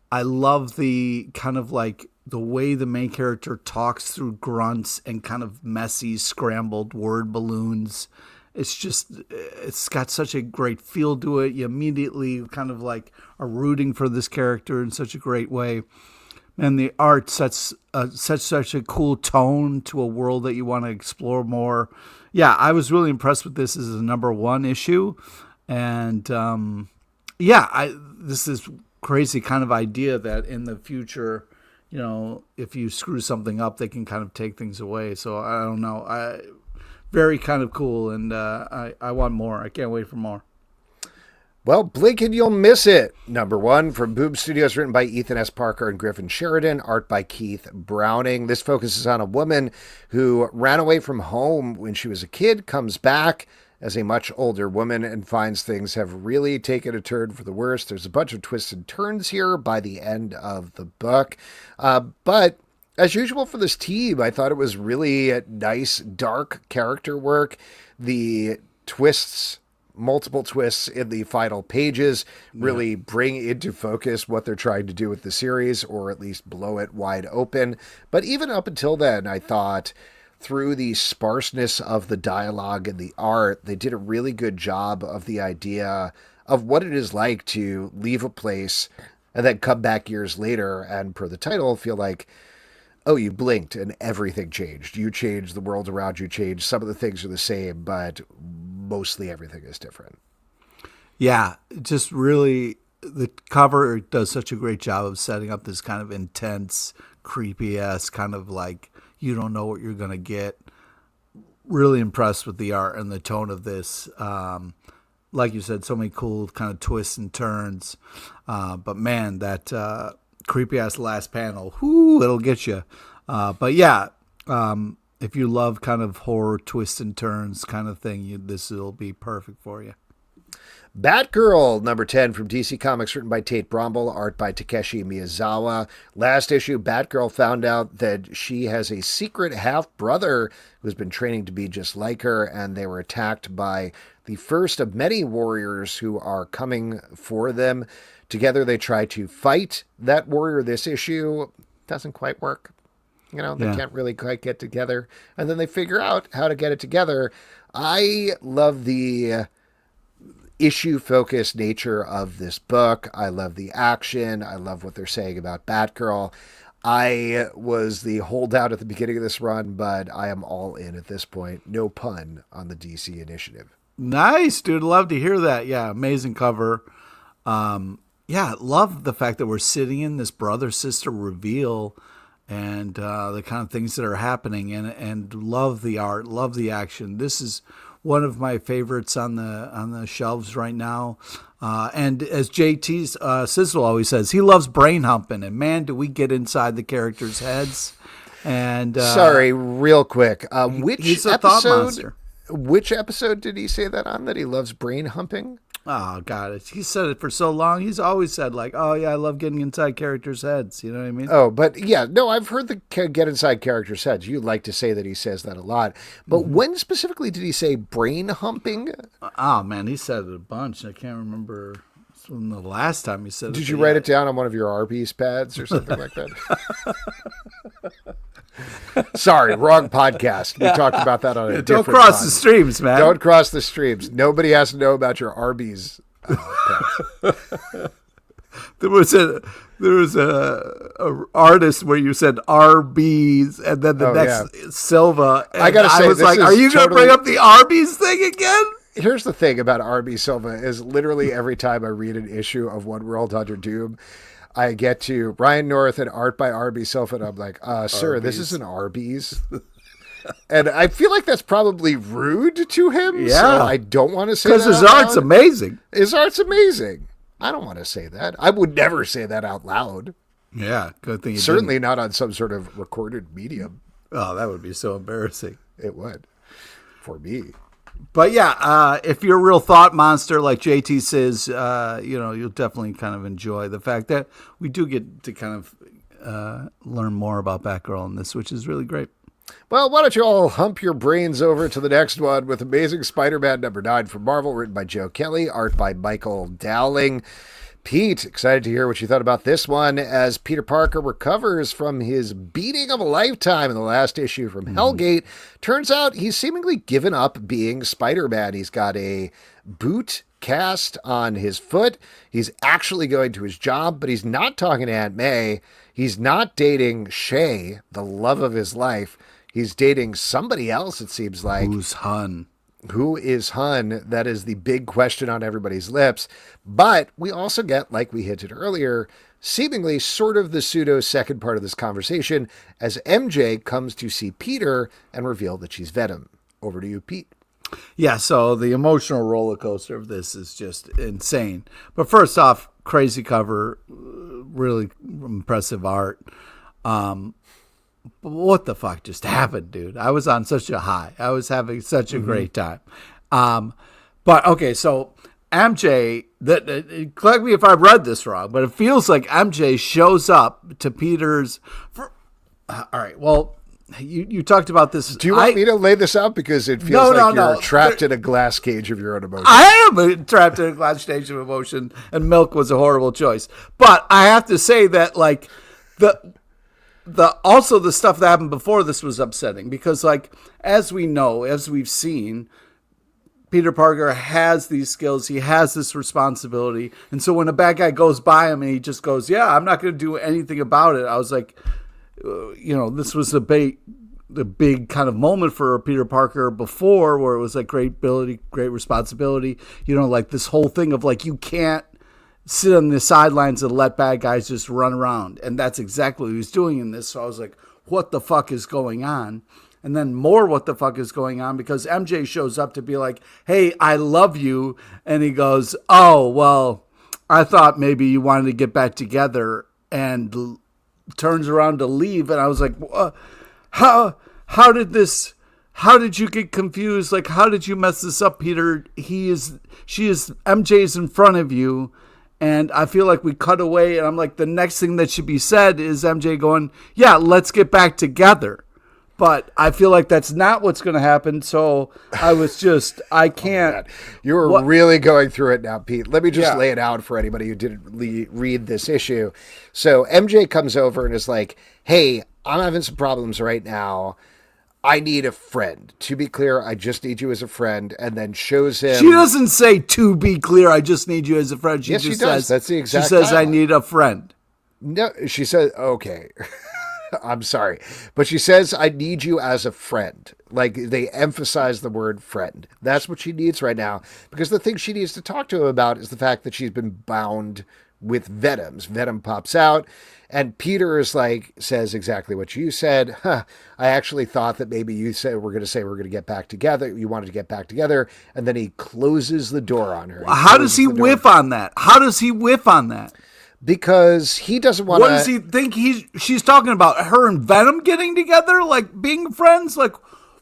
I love the kind of like the way the main character talks through grunts and kind of messy, scrambled word balloons. It's got such a great feel to it. You immediately kind of like are rooting for this character in such a great way. And the art sets such a cool tone to a world that you want to explore more. Yeah, I was really impressed with this as a #1 issue. And this is crazy kind of idea that in the future, you know, if you screw something up, they can kind of take things away. So I don't know. Very kind of cool, and I want more. I can't wait for more. Well, blink and you'll miss it. #1 from Boob Studios, written by Ethan S. Parker and Griffin Sheridan, art by Keith Browning. This focuses on a woman who ran away from home when she was a kid, comes back as a much older woman, and finds things have really taken a turn for the worse. There's a bunch of twists and turns here by the end of the book. But as usual for this team, I thought it was really nice, dark character work. The twists, multiple twists in the final pages really bring into focus what they're trying to do with the series, or at least blow it wide open. But even up until then, I thought through the sparseness of the dialogue and the art, they did a really good job of the idea of what it is like to leave a place and then come back years later and, per the title, feel like, oh, you blinked and everything changed. You changed, the world around you changed. Some of the things are the same, but mostly everything is different. Yeah, just really, the cover does such a great job of setting up this kind of intense, creepy-ass kind of like, you don't know what you're going to get. Really impressed with the art and the tone of this. Like you said, so many cool kind of twists and turns. But man, that creepy-ass last panel, it'll get you. But yeah, if you love kind of horror twists and turns kind of thing, this will be perfect for you. Batgirl, #10 from DC Comics, written by Tate Bromble, art by Takeshi Miyazawa. Last issue, Batgirl found out that she has a secret half-brother who's been training to be just like her, and they were attacked by the first of many warriors who are coming for them. Together they try to fight that warrior. This issue doesn't quite work. You know, they can't really quite get together. And then they figure out how to get it together. I love the issue-focused nature of this book. I love the action. I love what they're saying about Batgirl. I was the holdout at the beginning of this run, but I am all in at this point. No pun on the DC initiative. Nice, dude. Love to hear that. Yeah, amazing cover. Love the fact that we're sitting in this brother-sister reveal and the kind of things that are happening, and love the art, love the action. This is one of my favorites on the shelves right now. And as JT Sizzle always says, he loves brain humping, and man, do we get inside the characters' heads. And sorry, real quick, he's a thought monster. Which episode did he say that on, that he loves brain humping? Oh, God. He said it for so long. He's always said, like, oh, yeah, I love getting inside characters' heads. You know what I mean? Oh, but yeah, no, I've heard the get inside characters' heads. You like to say that he says that a lot. But when specifically did he say brain humping? Oh, man, he said it a bunch. I can't remember when the last time he said it. Did you write it down on one of your Arby's pads or something like that? Sorry, wrong podcast. We talked about that on a different Don't cross the streams, man. Don't cross the streams. Nobody has to know about your Arby's pads. There was a artist where you said Arby's and then the next Silva. I gotta say, I was like, are you going to bring up the Arby's thing again? Here's the thing about Arby Silva is literally every time I read an issue of One World Under Doom, I get to Ryan North and art by Arby Silva, and I'm like, sir, Arby's. this is an Arby's. And I feel like that's probably rude to him. Yeah. So I don't want to say that. Because his art's amazing. His art's amazing. I don't want to say that. I would never say that out loud. Yeah, good thing you Certainly didn't. not on some sort of recorded medium. Oh, that would be so embarrassing. It would. For me. But yeah, if you're a real thought monster, like JT says, you'll definitely kind of enjoy the fact that we do get to kind of learn more about Batgirl in this, which is really great. Well, why don't you all hump your brains over to the next one with Amazing Spider-Man #9 from Marvel, written by Joe Kelly, art by Michael Dowling. Pete, excited to hear what you thought about this one as Peter Parker recovers from his beating of a lifetime in the last issue from Hellgate. Turns out he's seemingly given up being Spider-Man. He's got a boot cast on his foot. He's actually going to his job, but he's not talking to Aunt May. He's not dating Shay, the love of his life. He's dating somebody else, it seems like. Who's Hun? Who is Hun? That is the big question on everybody's lips. But we also get, like we hinted earlier, seemingly sort of the pseudo second part of this conversation as MJ comes to see Peter and reveal that she's Venom. Over to you, Pete. Yeah, so the emotional roller coaster of this is just insane. But first off, crazy cover, really impressive art. What the fuck just happened, dude? I was on such a high. I was having such a great time. But okay, so MJ, correct me if I read this wrong, but it feels like MJ shows up to Peter's. All right, well, you talked about this. Do you want me to lay this out? Because it feels you're trapped in a glass cage of your own emotion. I am trapped in a glass cage of emotion, and milk was a horrible choice. But I have to say that, like, also the stuff that happened before this was upsetting because, like, as we know, as we've seen, Peter Parker has these skills. He has this responsibility. And so when a bad guy goes by him and he just goes, yeah, I'm not going to do anything about it. I was like, this was the big kind of moment for Peter Parker before where it was like great ability, great responsibility. Like this whole thing of like, you can't sit on the sidelines and let bad guys just run around. And that's exactly what he was doing in this. So I was like, what the fuck is going on? And then more what the fuck is going on because MJ shows up to be like, hey, I love you. And he goes, oh, well, I thought maybe you wanted to get back together, and turns around to leave. And I was like, how did you get confused? Like, how did you mess this up, Peter? MJ's in front of you. And I feel like we cut away, and I'm like, the next thing that should be said is MJ going, yeah, let's get back together. But I feel like that's not what's going to happen. So I was just, I can't. You were really going through it now, Pete. Let me just lay it out for anybody who didn't read this issue. So MJ comes over and is like, hey, I'm having some problems right now. I need a friend. To be clear, I just need you as a friend. And then shows him. She doesn't say, to be clear, I just need you as a friend. Yes, she does. That's the exact She says, dialogue. I need a friend. No, she says, okay. I'm sorry. But she says, I need you as a friend. Like, they emphasize the word friend. That's what she needs right now. Because the thing she needs to talk to him about is the fact that she's been bound with Venoms. Venom pops out. And Peter says exactly what you said. I actually thought that maybe you said we're going to get back together. You wanted to get back together. And then he closes the door on her. How does he whiff on that? Because he doesn't want to. What does he think she's talking about? Her and Venom getting together? Like being friends? Like,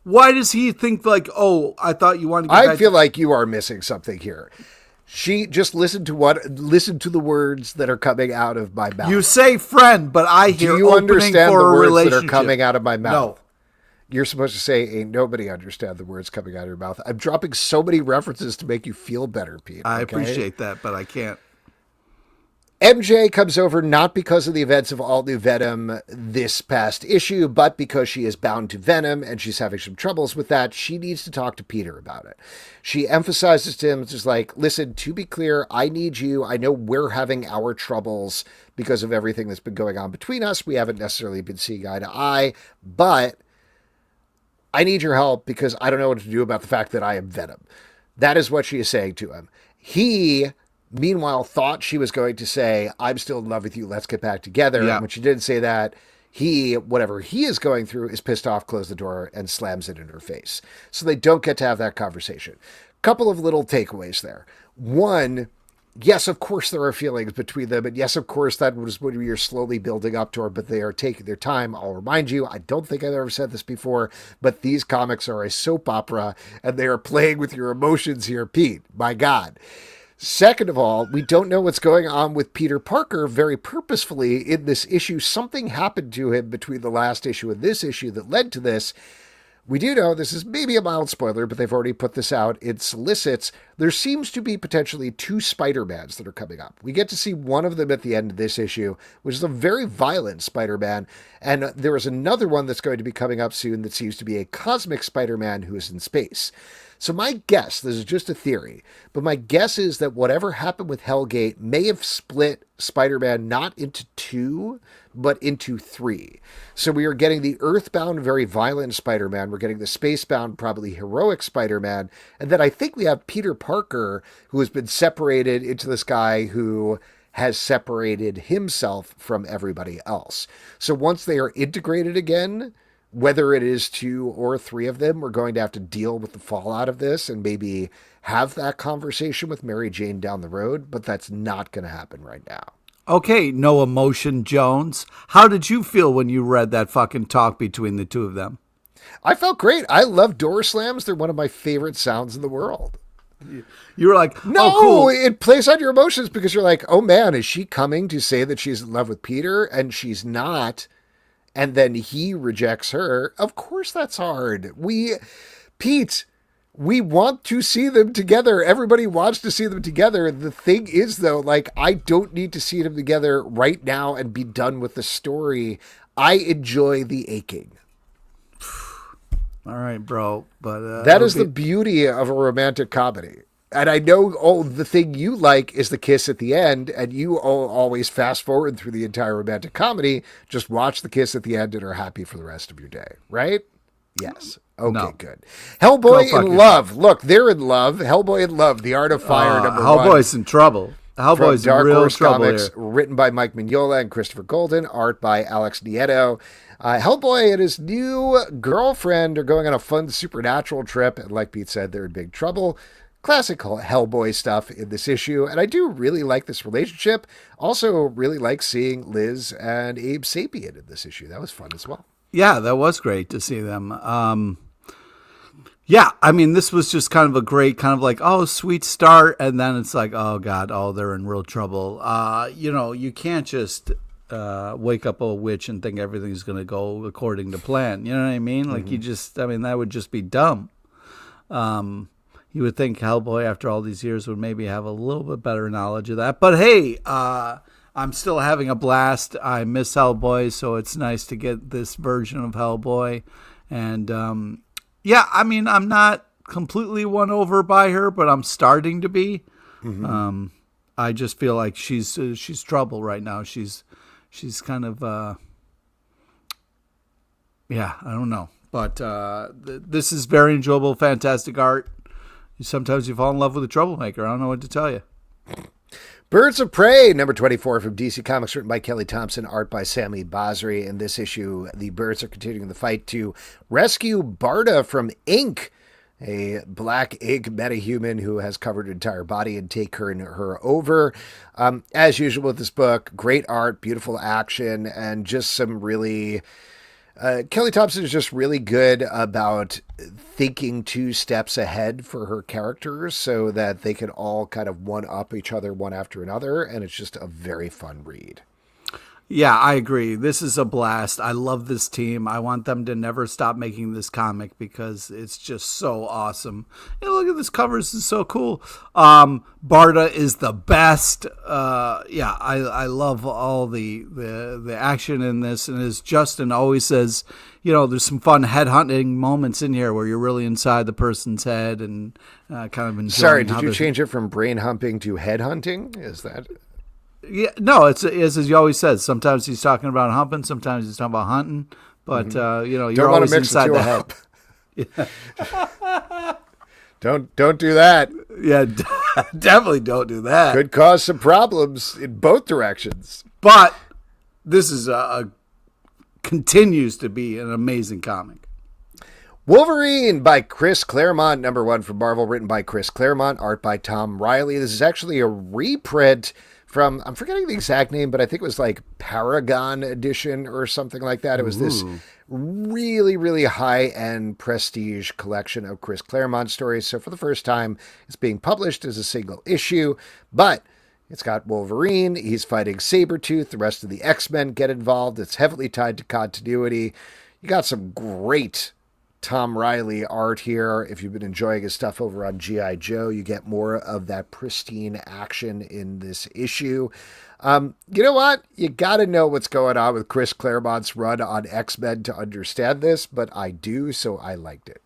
why does he think like, oh, I thought you wanted to get back? I feel like you are missing something here. She just listened to the words that are coming out of my mouth. You say friend, but I hear Do you understand the words that are coming out of my mouth? No. You're supposed to say, ain't nobody understand the words coming out of your mouth. I'm dropping so many references to make you feel better, Pete. I okay? appreciate that, but I can't. MJ comes over not because of the events of All New Venom this past issue, but because she is bound to Venom and she's having some troubles with that. She needs to talk to Peter about it. She emphasizes to him, just like, listen, to be clear, I need you. I know we're having our troubles because of everything that's been going on between us. We haven't necessarily been seeing eye to eye, but I need your help because I don't know what to do about the fact that I am Venom. That is what she is saying to him. He, meanwhile, thought she was going to say, I'm still in love with you, let's get back together. Yeah. And when she didn't say that, he, whatever he is going through, is pissed off, closed the door, and slams it in her face. So they don't get to have that conversation. Couple of little takeaways there. One, yes, of course there are feelings between them, and yes, of course that was what we are slowly building up toward, but they are taking their time. I'll remind you, I don't think I've ever said this before, but these comics are a soap opera, and they are playing with your emotions here, Pete. My God. Second of all, we don't know what's going on with Peter Parker very purposefully in this issue. Something happened to him between the last issue and this issue that led to this. We do know, this is maybe a mild spoiler, but they've already put this out. It solicits, there seems to be potentially 2 Spider-Mans that are coming up. We get to see one of them at the end of this issue, which is a very violent Spider-Man. And there is another one that's going to be coming up soon that seems to be a cosmic Spider-Man who is in space. So my guess, this is just a theory, but my guess is that whatever happened with Hellgate may have split Spider-Man not into 2, but into 3. So we are getting the Earthbound, very violent Spider-Man. We're getting the Spacebound, probably heroic Spider-Man. And then I think we have Peter Parker, who has been separated into this guy who has separated himself from everybody else. So once they are integrated again, whether it is 2 or 3 of them, we're going to have to deal with the fallout of this and maybe have that conversation with Mary Jane down the road, but that's not going to happen right now. Okay, no emotion, Jones. How did you feel when you read that fucking talk between the 2 of them? I felt great. I love door slams. They're one of my favorite sounds in the world. You were like, no, oh, cool. It plays on your emotions because you're like, oh man, is she coming to say that she's in love with Peter? And she's not. And then he rejects her. Of course that's hard. Pete, we want to see them together. Everybody wants to see them together. The thing is, though, like, I don't need to see them together right now and be done with the story. I enjoy the aching. All right, bro. But that is the beauty of a romantic comedy. And I know, the thing you like is the kiss at the end, and you always fast forward through the entire romantic comedy, just watch the kiss at the end and are happy for the rest of your day, right? Yes. Okay, no. Good. Hellboy in love. Look, they're in love. Hellboy in love, The Art of Fire, number 1. Hellboy's in trouble. Hellboy's in real trouble Comics, here. Written by Mike Mignola and Christopher Golden, art by Alex Nieto. Hellboy and his new girlfriend are going on a fun supernatural trip, and like Pete said, they're in big trouble. Classic Hellboy stuff in this issue, and I do really like this relationship. Also really like seeing Liz and Abe Sapien in this issue. That was fun as well. Yeah, that was great to see them. Yeah, I mean, this was just kind of a great kind of like, oh, sweet start, and then it's like, oh, God, they're in real trouble. You can't just wake up a witch and think everything's going to go according to plan. You know what I mean? Like, that would just be dumb. You would think Hellboy, after all these years, would maybe have a little bit better knowledge of that. But hey, I'm still having a blast. I miss Hellboy, so it's nice to get this version of Hellboy. And I'm not completely won over by her, but I'm starting to be. Mm-hmm. I just feel like she's trouble right now. She's kind of I don't know. But this is very enjoyable, fantastic art. Sometimes you fall in love with a troublemaker. I don't know what to tell you. Birds of Prey, number 24 from DC Comics, written by Kelly Thompson, art by Sami Basri. In this issue, the birds are continuing the fight to rescue Barda from Ink, a black ink metahuman who has covered her entire body, and take her over. As usual with this book, great art, beautiful action, and just some really... Kelly Thompson is just really good about thinking 2 steps ahead for her characters so that they can all kind of one-up each other one after another, and it's just a very fun read. Yeah, I agree. This is a blast. I love this team. I want them to never stop making this comic because it's just so awesome. Look at this cover. This is so cool. Barda is the best. I love all the action in this. And as Justin always says, there's some fun headhunting moments in here where you're really inside the person's head and kind of enjoying. Sorry, did you change it from brain humping to head hunting? Is that... Yeah, no, it's as he always says. Sometimes he's talking about humping, sometimes he's talking about hunting. But you're always inside the head. Yeah. Don't do that. Yeah, definitely don't do that. Could cause some problems in both directions. But this is continues to be an amazing comic. Wolverine by Chris Claremont, #1 from Marvel, written by Chris Claremont, art by Tom Riley. This is actually a reprint from, I'm forgetting the exact name, but I think it was like Paragon Edition or something like that. It was this really, really high-end prestige collection of Chris Claremont stories. So for the first time, it's being published as a single issue, but it's got Wolverine. He's fighting Sabertooth. The rest of the X-Men get involved. It's heavily tied to continuity. You got some great Tom Riley art here. If you've been enjoying his stuff over on G.I. Joe, you get more of that pristine action in this issue. You know what? You got to know what's going on with Chris Claremont's run on X-Men to understand this, but I do, so I liked it.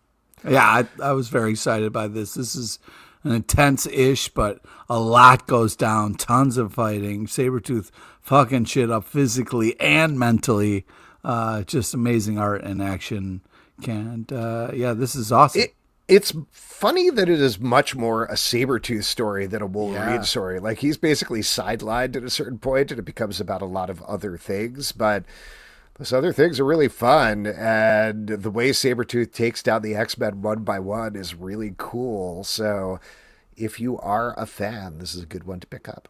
Yeah, I was very excited by this. This is an intense-ish, but a lot goes down. Tons of fighting. Sabertooth fucking shit up physically and mentally. Just amazing art and action. And this is awesome. It's funny that it is much more a Sabertooth story than a Wolverine story. Like, he's basically sidelined at a certain point, and it becomes about a lot of other things. But those other things are really fun, and the way Sabertooth takes down the X-Men one by one is really cool. So if you are a fan, this is a good one to pick up.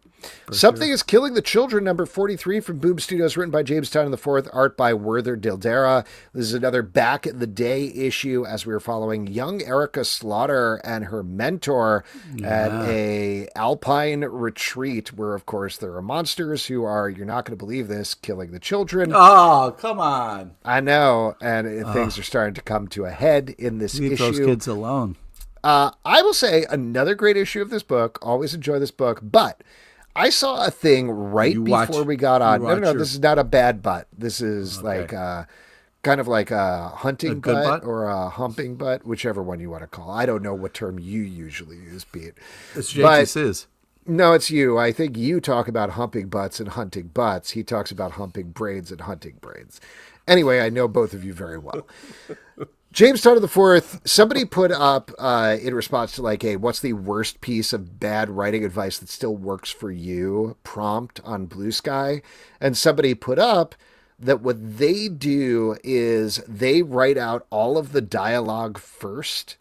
Something is Killing the Children, #43 from Boob Studios, written by James Tynion IV, art by Werther Dildera. This is another back in the day issue as we were following young Erica Slaughter and her mentor at a alpine retreat where, of course, there are monsters who are, you're not going to believe this, killing the children. Oh, come on. I know, and things are starting to come to a head in this issue. Leave those kids alone. I will say another great issue of this book. Always enjoy this book, but I saw a thing before we got on. No, this is not a bad butt. This is kind of like a hunting butt or a humping butt, whichever one you want to call. I don't know what term you usually use, Pete. It's JT's. No, it's you. I think you talk about humping butts and hunting butts. He talks about humping brains and hunting brains. Anyway, I know both of you very well. James Tynion IV, somebody put up in response to like, hey, what's the worst piece of bad writing advice that still works for you prompt on Blue Sky? And somebody put up that what they do is they write out all of the dialogue first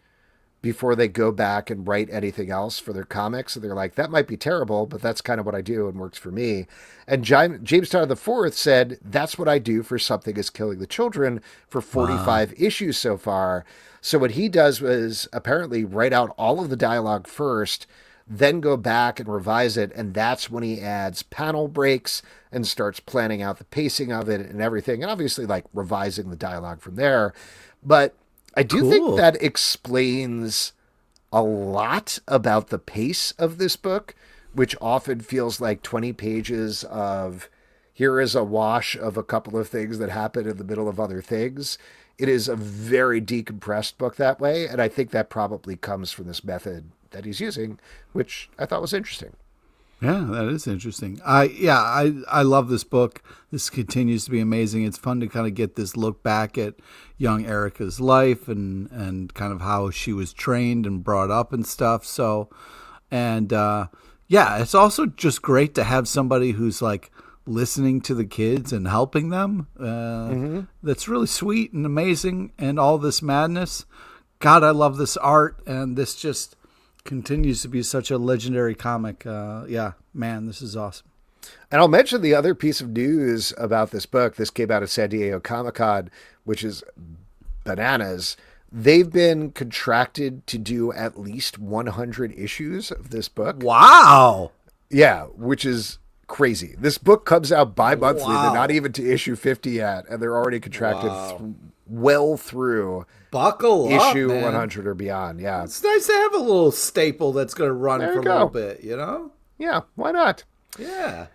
before they go back and write anything else for their comics. So they're like, that might be terrible, but that's kind of what I do and works for me. And James Tynion IV said, that's what I do for Something is Killing the Children for 45 issues so far. So what he does was apparently write out all of the dialogue first, then go back and revise it. And that's when he adds panel breaks and starts planning out the pacing of it and everything. And obviously like revising the dialogue from there. But I do think that explains a lot about the pace of this book, which often feels like 20 pages of here is a wash of a couple of things that happen in the middle of other things. It is a very decompressed book that way, and I think that probably comes from this method that he's using, which I thought was interesting. Yeah, that is interesting. I love this book. This continues to be amazing. It's fun to kind of get this look back at young Erica's life and kind of how she was trained and brought up and stuff. So, and it's also just great to have somebody who's like listening to the kids and helping them. That's really sweet and amazing. And all this madness. God, I love this art, and this just continues to be such a legendary comic. This is awesome. And I'll mention the other piece of news about this book. This came out of San Diego Comic-Con, which is bananas. They've been contracted to do at least 100 issues of this book. Wow. Yeah, which is crazy. This book comes out bi-monthly. Wow. They're not even to issue 50 yet, and they're already contracted well through Buckle issue up, man. 100 or beyond. Yeah. It's nice to have a little staple that's going to run for a little bit, you know? Yeah, why not? Yeah.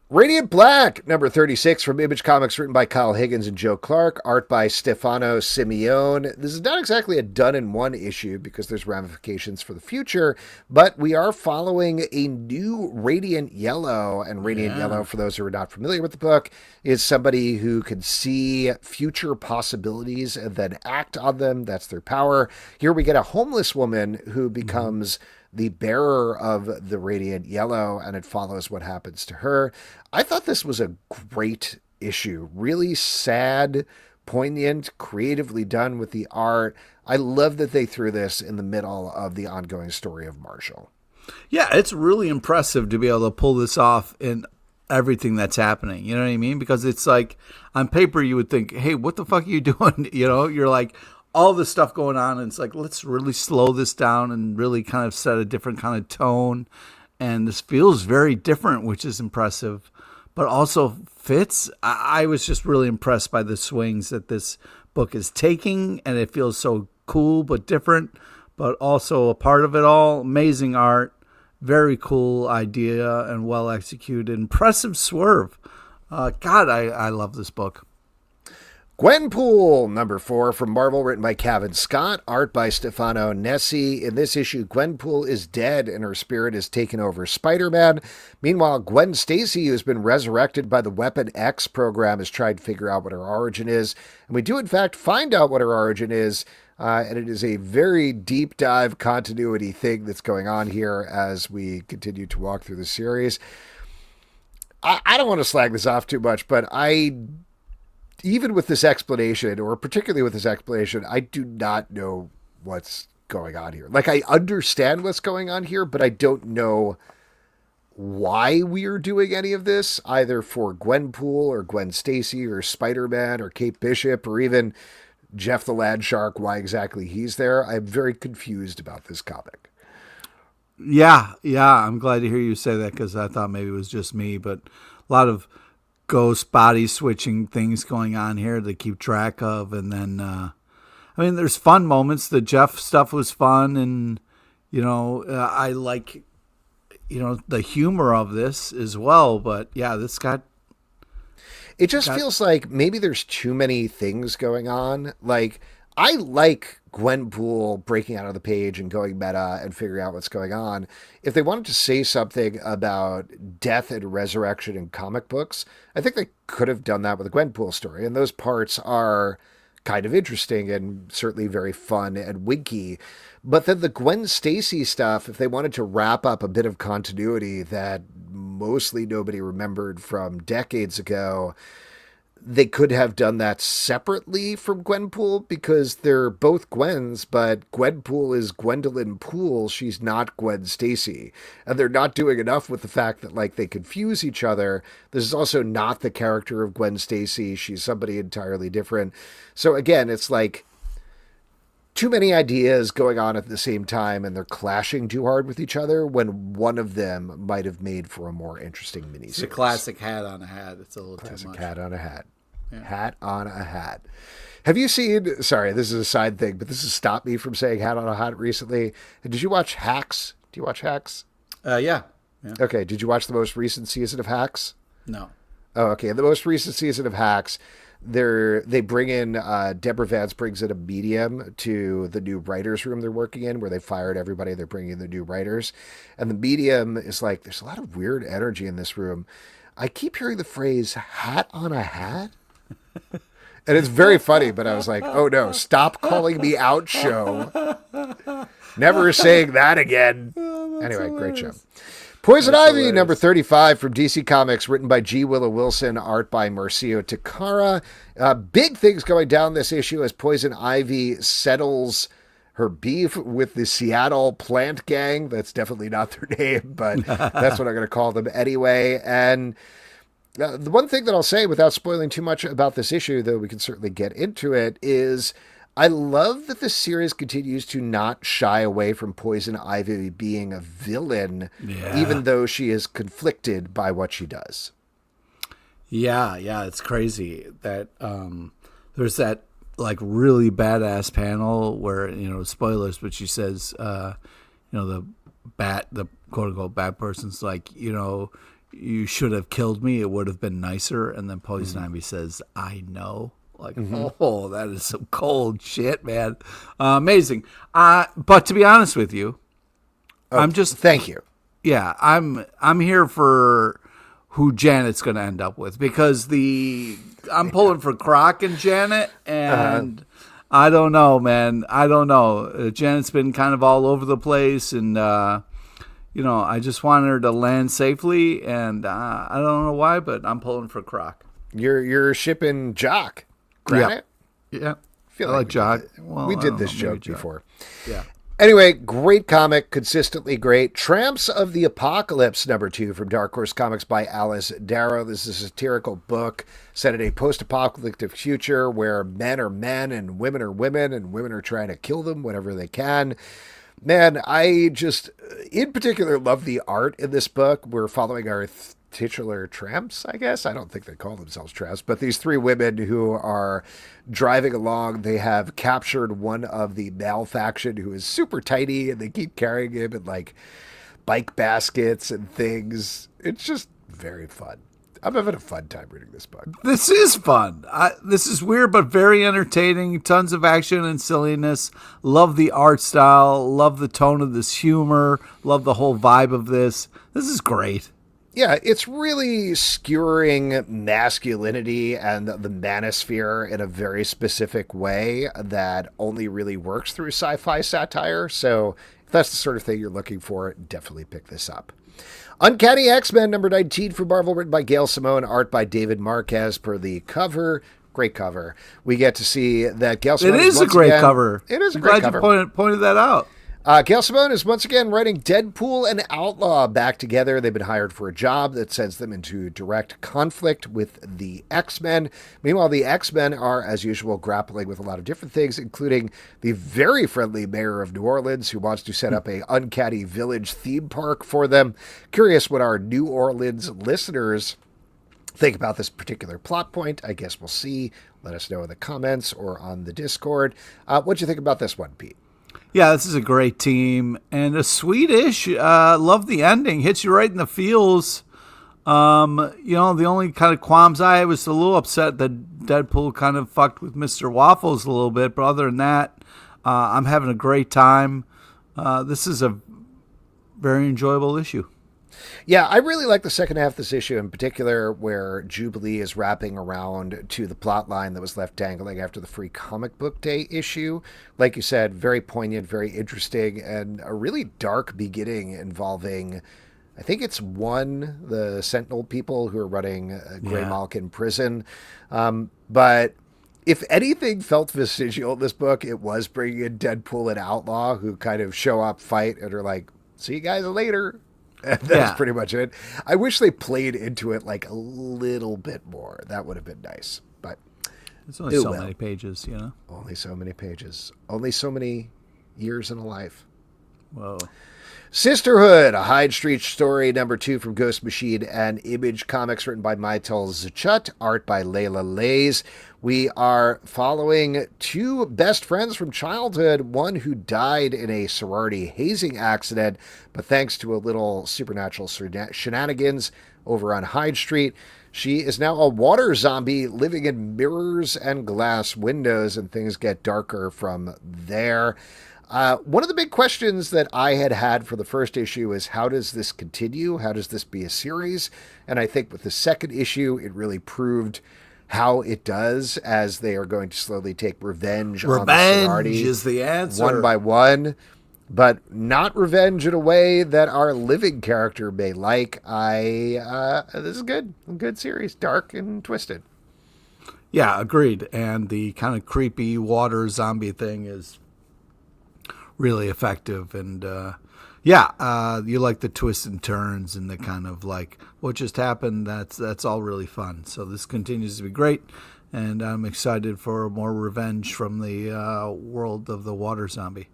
Radiant Black, number 36 from Image Comics, written by Kyle Higgins and Joe Clark, art by Stefano Simeone. This is not exactly a done-in-one issue because there's ramifications for the future, but we are following a new Radiant Yellow, and Radiant Yellow, for those who are not familiar with the book, is somebody who can see future possibilities and then act on them. That's their power. Here we get a homeless woman who becomes the bearer of the Radiant Yellow, and it follows what happens to her. I thought this was a great issue. Really sad, poignant, creatively done with the art. I love that they threw this in the middle of the ongoing story of Marshall. Yeah, it's really impressive to be able to pull this off in everything that's happening. You know what I mean? Because it's like, on paper, you would think, hey, what the fuck are you doing? You know, you're like, all this stuff going on, and it's like, let's really slow this down and really kind of set a different kind of tone. And this feels very different, which is impressive, but also fits. I was just really impressed by the swings that this book is taking, and it feels so cool but different, but also a part of it all. Amazing art, very cool idea, and well executed. Impressive swerve. God, I love this book. Gwenpool, number 4 from Marvel, written by Cavan Scott, art by Stefano Nessi. In this issue, Gwenpool is dead and her spirit has taken over Spider-Man. Meanwhile, Gwen Stacy, who's been resurrected by the Weapon X program, has tried to figure out what her origin is. And we do, in fact, find out what her origin is. And it is a very deep dive continuity thing that's going on here as we continue to walk through the series. I don't want to slag this off too much, but even with this explanation, or particularly with this explanation, I do not know what's going on here. Like, I understand what's going on here, but I don't know why we are doing any of this, either for Gwenpool or Gwen Stacy or Spider-Man or Kate Bishop or even Jeff the Land Shark, why exactly he's there. I'm very confused about this comic. Yeah, I'm glad to hear you say that, because I thought maybe it was just me, but a lot of ghost body switching things going on here to keep track of. And then, I mean, there's fun moments. The Jeff stuff was fun. And, you know, I like, you know, the humor of this as well. But yeah, it just feels like maybe there's too many things going on. Like, I like Gwenpool breaking out of the page and going meta and figuring out what's going on. If they wanted to say something about death and resurrection in comic books, I think they could have done that with a Gwenpool story. And those parts are kind of interesting and certainly very fun and winky. But then the Gwen Stacy stuff, if they wanted to wrap up a bit of continuity that mostly nobody remembered from decades ago, they could have done that separately from Gwenpool, because they're both Gwens, but Gwenpool is Gwendolyn Poole. She's not Gwen Stacy. And they're not doing enough with the fact that, like, they confuse each other. This is also not the character of Gwen Stacy. She's somebody entirely different. So again, it's like too many ideas going on at the same time, and they're clashing too hard with each other when one of them might have made for a more interesting miniseries. It's a classic hat on a hat. It's a little classic too much. Hat on a hat. Yeah. Hat on a hat. Have you seen, sorry, this is a side thing, but this has stopped me from saying hat on a hat recently. Did you watch Hacks? Do you watch Hacks? Yeah. Okay. Did you watch the most recent season of Hacks? No. Oh, okay. The most recent season of Hacks, they bring in, Deborah Vance brings in a medium to the new writer's room they're working in, where they fired everybody. They're bringing in the new writers. And the medium is like, there's a lot of weird energy in this room. I keep hearing the phrase hat on a hat. And it's very funny, but I was like, oh no, stop calling me out, show. Never saying that again. Anyway, hilarious. Great show. Poison That's Ivy, hilarious. number 35 from DC Comics, written by G. Willow Wilson, art by Marcio Takara. Big things going down this issue as Poison Ivy settles her beef with the Seattle Plant Gang. That's definitely not their name, but that's what I'm going to call them anyway. And the one thing that I'll say without spoiling too much about this issue, though we can certainly get into it, is I love that the series continues to not shy away from Poison Ivy being a villain, even though she is conflicted by what she does. Yeah, it's crazy that there's that like really badass panel where, spoilers, but she says, the quote unquote bad person's like, you should have killed me. It would have been nicer. And then Poison Ivy says, I know. Like, oh, that is some cold shit, man. Amazing. But to be honest with you, I'm just thank you. Yeah, I'm here for who Janet's going to end up with, because I'm pulling for Croc and Janet, and I don't know, man. I don't know. Janet's been kind of all over the place, and I just want her to land safely, and I don't know why, but I'm pulling for Croc. You're shipping Jock. Granite? Yeah. I like Jock. We did this joke before. Yeah. Anyway, great comic, consistently great. Tramps of the Apocalypse, #2 from Dark Horse Comics by Alice Darrow. This is a satirical book set in a post-apocalyptic future where men are men and women are women, and women are trying to kill them whenever they can. Man, I just, in particular, love the art in this book. We're following our titular tramps, I guess. I don't think they call themselves tramps, but these three women who are driving along, they have captured one of the male faction who is super tiny, and they keep carrying him in like bike baskets and things. It's just very fun. I'm having a fun time reading this book. This is fun. This is weird, but very entertaining. Tons of action and silliness. Love the art style. Love the tone of this humor. Love the whole vibe of this. This is great. Yeah, it's really skewering masculinity and the manosphere in a very specific way that only really works through sci-fi satire. So if that's the sort of thing you're looking for, definitely pick this up. Uncanny X-Men #19 from Marvel, written by Gail Simone, art by David Marquez per the cover. Great cover. We get to see that Gail Simone It is a great cover. It is a great cover. Glad you pointed that out. Gail Simone is once again writing Deadpool and Outlaw back together. They've been hired for a job that sends them into direct conflict with the X-Men. Meanwhile, the X-Men are, as usual, grappling with a lot of different things, including the very friendly mayor of New Orleans who wants to set up a Uncanny Village theme park for them. Curious what our New Orleans listeners think about this particular plot point. I guess we'll see. Let us know in the comments or on the Discord. What'd you think about this one, Pete? Yeah, this is a great team and a Swedish. Love the ending. Hits you right in the feels. The only kind of qualms I had was a little upset that Deadpool kind of fucked with Mr. Waffles a little bit. But other than that, I'm having a great time. This is a very enjoyable issue. Yeah, I really like the second half of this issue in particular, where Jubilee is wrapping around to the plot line that was left dangling after the Free Comic Book Day issue. Like you said, very poignant, very interesting, and a really dark beginning involving, I think it's the Sentinel people who are running Greymalkin prison. But if anything felt vestigial in this book, it was bringing in Deadpool and Outlaw, who kind of show up, fight, and are like, see you guys later. That's pretty much it. I wish they played into it like a little bit more. That would have been nice. But it's only many pages, Only so many pages. Only so many years in a life. Whoa. Sisterhood, a Hyde Street story, #2 from Ghost Machine and Image Comics, written by Maitel Zachut, art by Layla Lays. We are following two best friends from childhood, one who died in a sorority hazing accident, but thanks to a little supernatural shenanigans over on Hyde Street, she is now a water zombie living in mirrors and glass windows, and things get darker from there. One of the big questions that I had for the first issue is, how does this continue? How does this be a series? And I think with the second issue, it really proved how it does, as they are going to slowly take revenge on the sorority. Revenge is the answer. One by one, but not revenge in a way that our living character may like. This is good. A good series. Dark and twisted. Yeah, agreed. And the kind of creepy water zombie thing is really effective. And you like the twists and turns and the kind of like what just happened. That's all really fun. So this continues to be great. and I'm excited for more revenge from the world of the water zombie.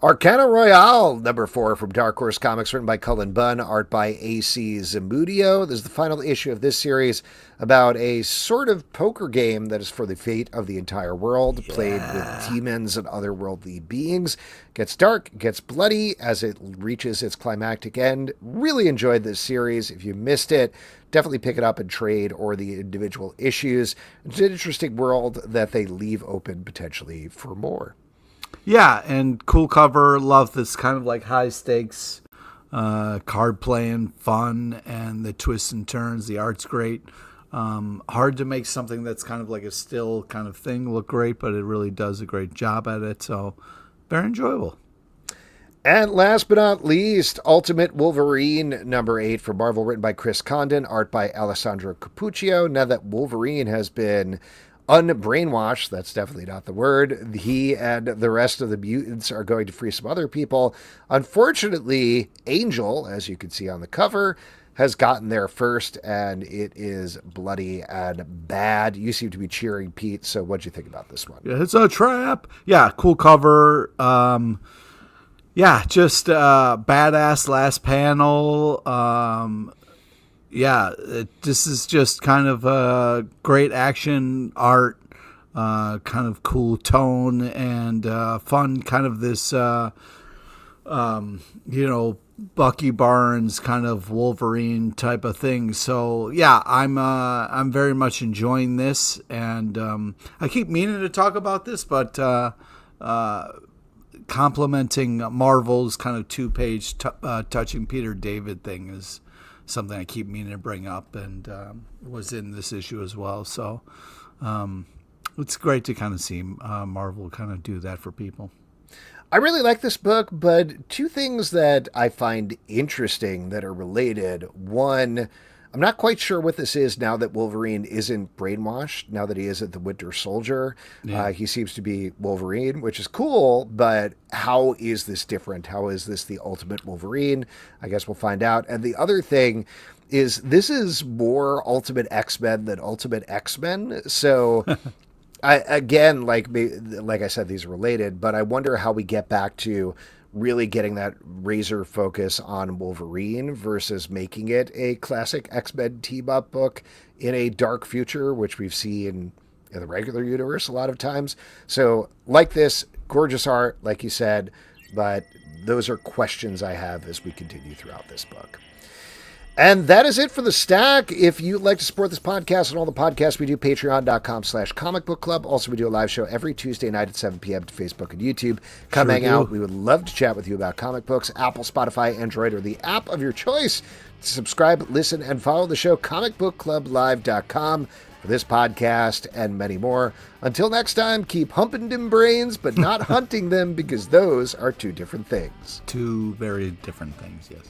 Arcana Royale, number 4 from Dark Horse Comics, written by Cullen Bunn, art by A.C. Zamudio. This is the final issue of this series about a sort of poker game that is for the fate of the entire world, played with demons and otherworldly beings. Gets dark, gets bloody as it reaches its climactic end. Really enjoyed this series. If you missed it, definitely pick it up and trade or the individual issues. It's an interesting world that they leave open potentially for more. Yeah, and cool cover. Love this kind of like high stakes card playing fun, and the twists and turns. The art's great. Hard to make something that's kind of like a still kind of thing look great, but it really does a great job at it. So very enjoyable. And last but not least, Ultimate Wolverine number 8 for Marvel, written by Chris Condon, art by Alessandro Cappuccio. Now that Wolverine has been unbrainwashed, that's definitely not the word, he and the rest of the mutants are going to free some other people. Unfortunately, Angel, as you can see on the cover, has gotten there first, and it is bloody and bad. You seem to be cheering, Pete, so what'd you think about this one? Yeah, it's a trap. Yeah, cool cover. Yeah, just badass last panel. Yeah, this is just kind of great action art, kind of cool tone, and fun, kind of this, Bucky Barnes kind of Wolverine type of thing. So yeah, I'm very much enjoying this, and I keep meaning to talk about this, but complimenting Marvel's kind of 2-page touching Peter David thing is something I keep meaning to bring up, and was in this issue as well. So it's great to kind of see Marvel kind of do that for people. I really like this book, but two things that I find interesting that are related. One, I'm not quite sure what this is now that Wolverine isn't brainwashed, now that he isn't the Winter Soldier. Yeah. He seems to be Wolverine, which is cool, but how is this different? How is this the ultimate Wolverine? I guess we'll find out. And the other thing is, this is more Ultimate X-Men than Ultimate X-Men. So again, like I said, these are related, but I wonder how we get back to really getting that razor focus on Wolverine versus making it a classic X-Men team-up book in a dark future, which we've seen in the regular universe a lot of times. So like this, gorgeous art, like you said, but those are questions I have as we continue throughout this book. And that is it for the stack. If you'd like to support this podcast and all the podcasts we do, patreon.com/Comic Book Club. Also, we do a live show every Tuesday night at 7 p.m. to Facebook and YouTube. Come hang out. We would love to chat with you about comic books. Apple, Spotify, Android, or the app of your choice. Subscribe, listen, and follow the show, comicbookclublive.com, for this podcast and many more. Until next time, keep humping them brains, but not hunting them, because those are two different things. Two very different things, yes.